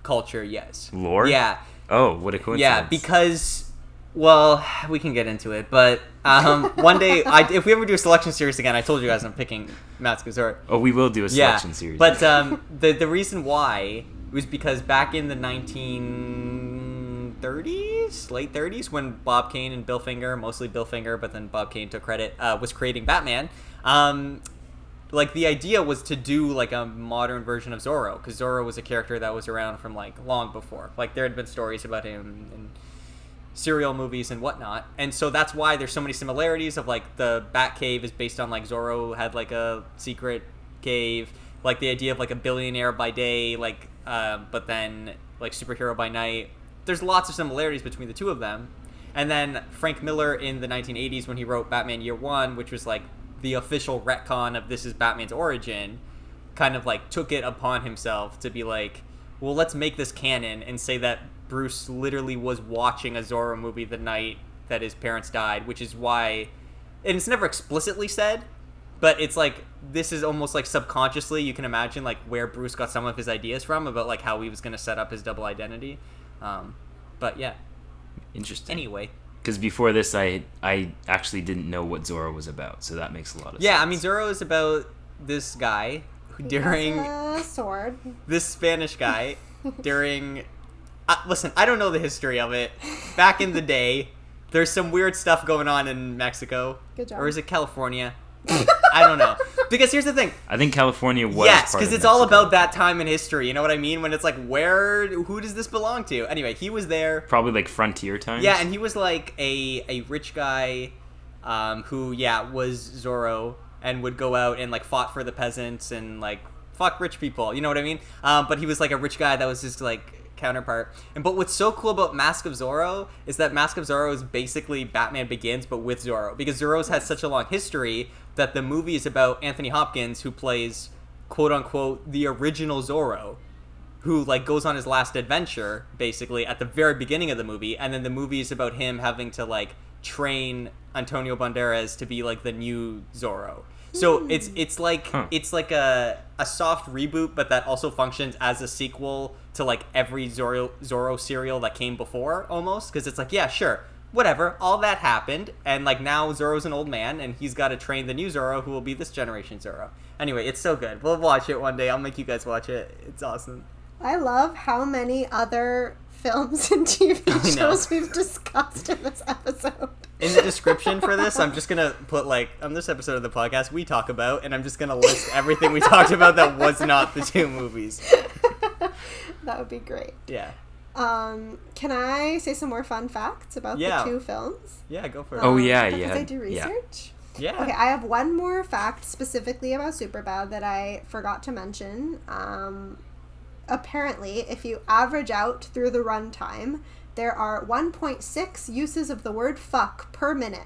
culture, yes. Lore? Yeah. Oh, what a coincidence. Yeah, because, well, we can get into it, but one day, if we ever do a selection series again, I told you guys I'm picking Mask of Zorro. Oh, we will do a selection series. But the reason why was because back in the 1930s, late 30s, when Bob Kane and Bill Finger, mostly Bill Finger, but then Bob Kane took credit, was creating Batman, like, the idea was to do, like, a modern version of Zorro, because Zorro was a character that was around from, like, long before. Like, there had been stories about him in serial movies and whatnot, and so that's why there's so many similarities of, like, the Batcave is based on, like, Zorro had, like, a secret cave, like, the idea of, like, a billionaire by day, like, but then, like, superhero by night. There's lots of similarities between the two of them. And then Frank Miller in the 1980s, when he wrote Batman Year One, which was, like, the official retcon of this is Batman's origin, kind of, like, took it upon himself to be like, well, let's make this canon and say that Bruce literally was watching a Zorro movie the night that his parents died, which is why, and it's never explicitly said, but it's like, this is almost like subconsciously, you can imagine, like, where Bruce got some of his ideas from about, like, how he was going to set up his double identity. But yeah. Interesting. Anyway. Because before this, I actually didn't know what Zorro was about, so that makes a lot of sense. Yeah, I mean, Zorro is about this guy during... He has a sword. This Spanish guy during... listen, I don't know the history of it. Back in the day, there's some weird stuff going on in Mexico. Good job. Or is it California? I don't know. Because here's the thing. I think California was Yes, because it's all about that time in history. You know what I mean? When it's like, who does this belong to? Anyway, he was there. Probably like frontier times. Yeah, and he was like a rich guy who, was Zorro and would go out and, like, fought for the peasants and, like, fuck rich people. You know what I mean? But he was, like, a rich guy that was just, like, counterpart. But what's so cool about Mask of Zorro is that Mask of Zorro is basically Batman Begins, but with Zorro. Because Zorro's had such a long history that the movie is about Anthony Hopkins, who plays, quote-unquote, the original Zorro, who, like, goes on his last adventure, basically, at the very beginning of the movie, and then the movie is about him having to, like, train Antonio Banderas to be, like, the new Zorro. So it's like a soft reboot, but that also functions as a sequel to, like, every Zorro serial that came before, almost, because it's like, yeah, sure, whatever, all that happened, and, like, now Zorro's an old man, and he's got to train the new Zorro, who will be this generation Zorro. Anyway, it's so good. We'll watch it one day. I'll make you guys watch it. It's awesome. I love how many other films and TV shows we've discussed in this episode. In the description for this, I'm just going to put, like, on this episode of the podcast, we talk about, and I'm just going to list everything we talked about that was not the two movies. That would be great. Yeah. Can I say some more fun facts about the two films? Yeah, go for it. Because I do research. Yeah. Okay, I have one more fact specifically about Superbad that I forgot to mention. Apparently, if you average out through the runtime, there are 1.6 uses of the word fuck per minute.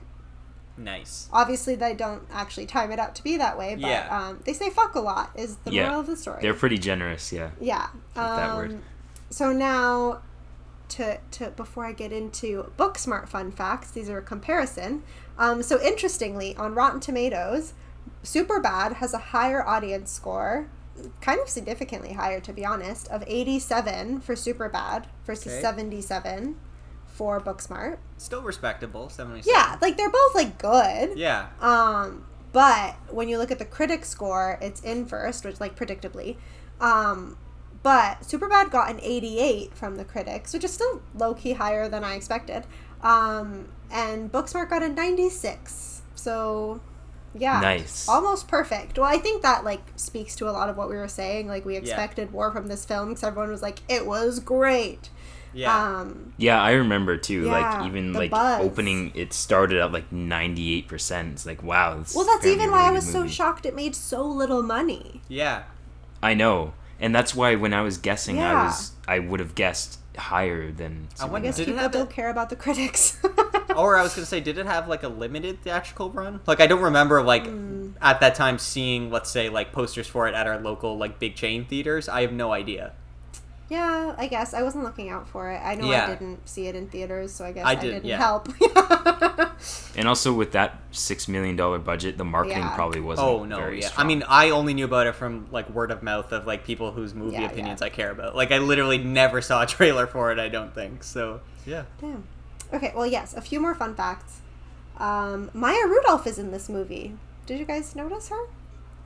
Nice. Obviously, they don't actually time it out to be but they say fuck a lot is the moral of the story. They're pretty generous, yeah. Yeah. With that word. So now, to before I get into Booksmart fun facts, these are a comparison. So interestingly, on Rotten Tomatoes, Superbad has a higher audience score, kind of significantly higher to be honest, of 87 for Superbad versus 77 for Booksmart. Still respectable, 77. Yeah, like they're both like good. Yeah. But when you look at the critic score, it's inverse, which like predictably. But Superbad got an 88 from the critics, which is still low-key higher than I expected. And Booksmart got a 96. So, yeah. Nice. Almost perfect. Well, I think that, like, speaks to a lot of what we were saying. Like, we expected more from this film because everyone was like, it was great. Yeah. I remember, too. Like, even, like, buzz. opening, it started at, like, 98%. It's like, wow. Well, that's even why I was so shocked it made so little money. Yeah. I know. And that's why when I was guessing, I would have guessed higher than... I guess people don't care about the critics. Or I was going to say, did it have, like, a limited theatrical run? Like, I don't remember, like, at that time seeing, let's say, like, posters for it at our local, like, big chain theaters. I have no idea. Yeah, I guess. I wasn't looking out for it. I know I didn't see it in theaters, so I guess I didn't help. And also with that $6 million budget, the marketing probably wasn't very strong. I mean, I only knew about it from, like, word of mouth of, like, people whose movie opinions I care about. Like, I literally never saw a trailer for it, I don't think. So, yeah. Damn. Okay, well, yes, a few more fun facts. Maya Rudolph is in this movie. Did you guys notice her?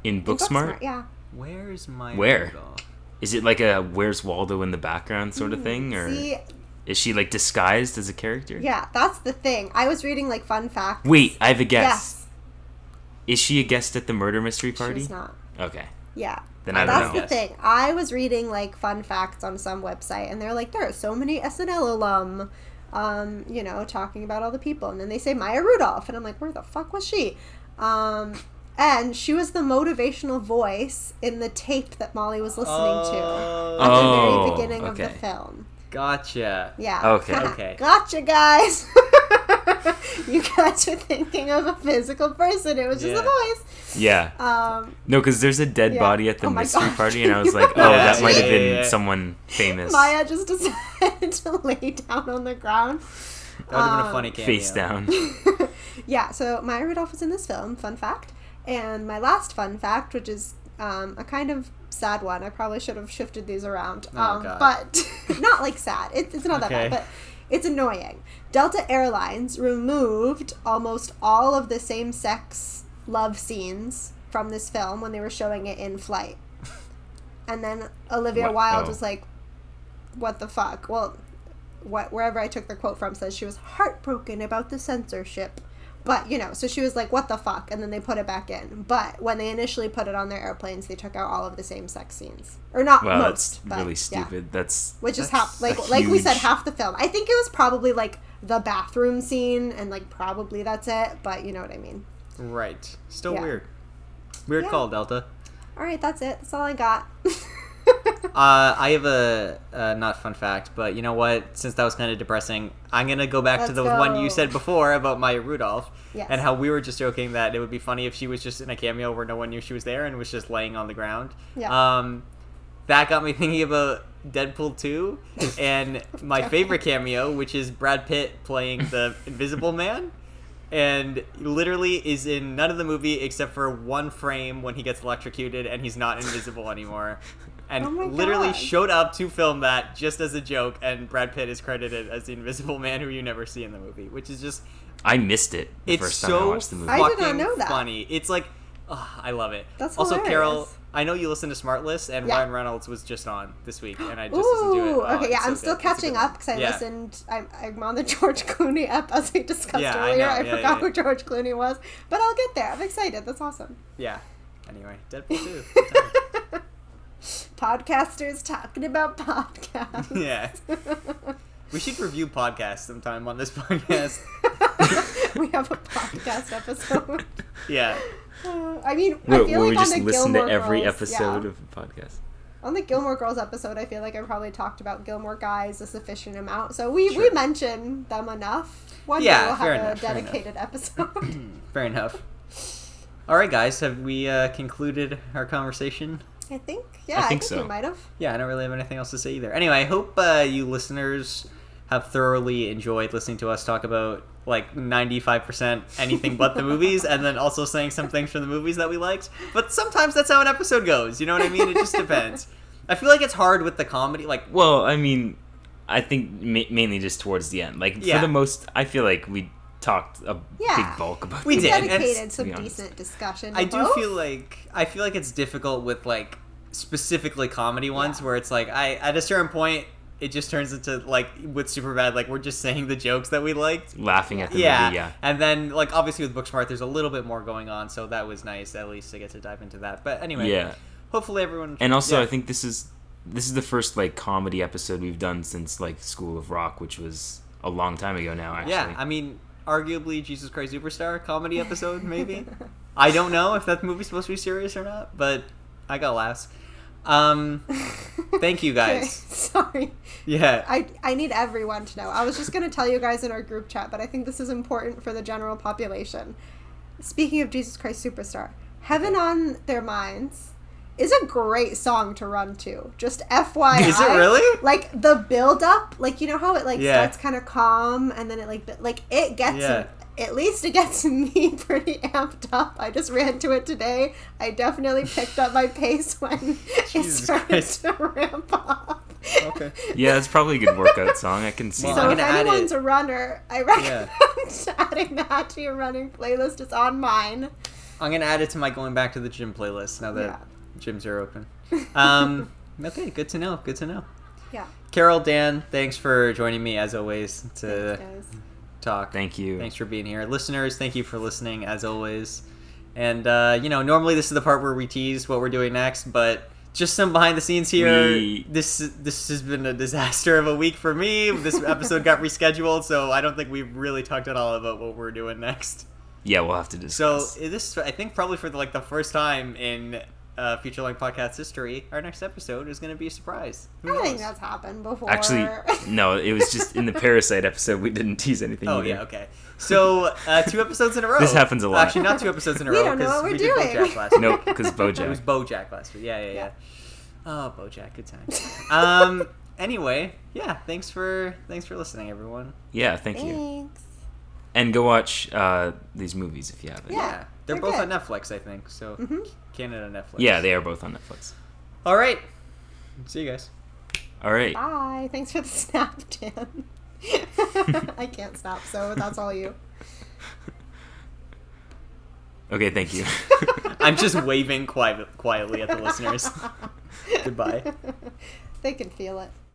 In Booksmart? Yeah. Where's Maya Rudolph? Is it like a Where's Waldo in the background sort of thing? Or is she, like, disguised as a character? Yeah, that's the thing. I was reading, like, fun facts. Wait, I have a guess. Yes. Is she a guest at the murder mystery party? She's not. Okay. Yeah. Then I don't know. That's the thing. I was reading, like, fun facts on some website, and they're like, there are so many SNL alum, you know, talking about all the people. And then they say Maya Rudolph, and I'm like, where the fuck was she? And she was the motivational voice in the tape that Molly was listening to at the very beginning of the film. Gotcha. Yeah. Okay. Gotcha, guys. You guys are thinking of a physical person. It was just a voice. Yeah. No, because there's a dead body at the mystery party, and I was like, that might have been someone famous. Maya just decided to lay down on the ground. That would have been a funny cameo. Face down. Yeah, so Maya Rudolph was in this film. Fun fact. And my last fun fact, which is a kind of sad one. I probably should have shifted these around. But not like sad. It's not that bad, but it's annoying. Delta Airlines removed almost all of the same-sex love scenes from this film when they were showing it in flight. And then Olivia Wilde was like, what the fuck? Well, wherever I took the quote from says she was heartbroken about the censorship. But, you know, so she was like, what the fuck? And then they put it back in. But when they initially put it on their airplanes, they took out all of the same-sex scenes. Or not most. That's really stupid. Yeah. Which is half, like we said, half the film. I think it was probably, like, the bathroom scene, and, like, probably that's it. But you know what I mean. Right. Still weird. Weird call, Delta. All right, that's it. That's all I got. I have a not fun fact, but you know what? Since that was kind of depressing, I'm going to go back to the one you said before about Maya Rudolph. Yes. And how we were just joking that it would be funny if she was just in a cameo where no one knew she was there and was just laying on the ground. Yeah. That got me thinking about Deadpool 2 and my favorite cameo, which is Brad Pitt playing the Invisible Man. And literally is in none of the movie except for one frame when he gets electrocuted and he's not invisible anymore. And literally showed up to film that just as a joke, and Brad Pitt is credited as the Invisible Man who you never see in the movie, which is just... I missed it the first time I watched the movie. I did not know that. Funny. It's like, Oh, I love it. That's also, hilarious. Carol, I know you listen to Smart List, and Yeah. Ryan Reynolds was just on this week, and I just listened to it. Ooh, Oh, okay, yeah, it's so I'm still good. It's a catching good up one. because I Yeah. listened. I'm on the George Clooney ep, as I discussed Yeah, I earlier. know. I Yeah, forgot yeah. who George Clooney was, but I'll get there. I'm excited. That's awesome. Yeah. Anyway, Deadpool 2. Good time. Podcasters talking about podcasts. Yeah. We should review podcasts sometime on this podcast. We have a podcast episode. Yeah. I mean, I Where feel we like just on the listen Gilmore to every Girls, episode yeah. of the podcast. On the Gilmore Girls episode, I feel like I probably talked about Gilmore Guys a sufficient amount. So we Sure. mention them enough. One Yeah, day we'll fair have enough, a fair dedicated episode. Fair enough. All right, guys. Have we concluded our conversation? I think, yeah, I think so. we might have. Yeah, I don't really have anything else to say either. Anyway, I hope you listeners have thoroughly enjoyed listening to us talk about like 95% anything but the movies, and then also saying some things from the movies that we liked. But sometimes that's how an episode goes. You know what I mean? It just depends. I feel like it's hard with the comedy. Like, Well, I mean, I think mainly just towards the end. Like, Yeah. for the most, I feel like we talked a Yeah. big bulk about We the did, and Dedicated some to be honest. decent discussion. to I do both. feel like it's difficult with like specifically comedy ones Yeah. where it's like at a certain point it just turns into like with Superbad, like we're just saying the jokes that we liked. Laughing at the Yeah. movie, yeah. And then like obviously with Booksmart there's a little bit more going on, so that was nice at least to get to dive into that. But anyway, Yeah. hopefully everyone And also, yeah. I think this is the first, like, comedy episode we've done since, like, School of Rock, which was a long time ago now, actually. Yeah, I mean arguably Jesus Christ Superstar comedy episode maybe. I don't know if that movie's supposed to be serious or not, but I got laughs. Thank you Okay, guys. sorry. Yeah. I need everyone to know. I was just going to tell you guys in our group chat, but I think this is important for the general population. Speaking of Jesus Christ Superstar, Heaven on Their Minds is a great song to run to. Just FYI. Is it really? Like, the build-up, like, you know how it, like, Yeah. starts kind of calm, and then it, like it gets... Yeah. At least it gets me pretty amped up. I just ran to it today. I definitely picked up my pace when it Jesus started Christ. to ramp up. Okay. Yeah, it's probably a good workout song. I can see Well, So I'm that. if gonna add anyone's it. a runner, I recommend adding that to your running playlist. It's on mine. I'm gonna add it to my going back to the gym playlist now that Yeah. gyms are open. Okay, good to know. Good to know. Yeah. Carol, Dan, thanks for joining me as always to Thanks, guys. talk. Thank you. Thanks for being here, listeners. Thank you for listening as always. And normally this is the part where we tease what we're doing next, but just some behind the scenes here. This has been a disaster of a week for me. This episode got rescheduled, so I don't think we've really talked at all about what we're doing next. Yeah, we'll have to So discuss. this, I think, probably for the first time in Feature Length Podcast history, our next episode is going to be a surprise. Who I think knows? that's happened before. Actually, no, it was just in the Parasite episode. We didn't tease anything Oh either. yeah, okay. So 2 episodes in a row. This happens a lot. Actually, not 2 episodes in a We row don't know because what we're we did doing. BoJack last week. Nope, because It was BoJack. BoJack last week. Yeah. Yeah. Oh, BoJack, good time. Anyway, yeah. Thanks for listening, everyone. Yeah, thank you. Thanks. And go watch these movies if you haven't. Yeah. They're they're both good. on Netflix, I think. So Canada Netflix. Yeah, they are both on Netflix. All right. See you guys. All right. Bye. Thanks for the snap, Dan. I can't snap, so that's all you. Okay, thank you. I'm just waving quietly at the listeners. Goodbye. They can feel it.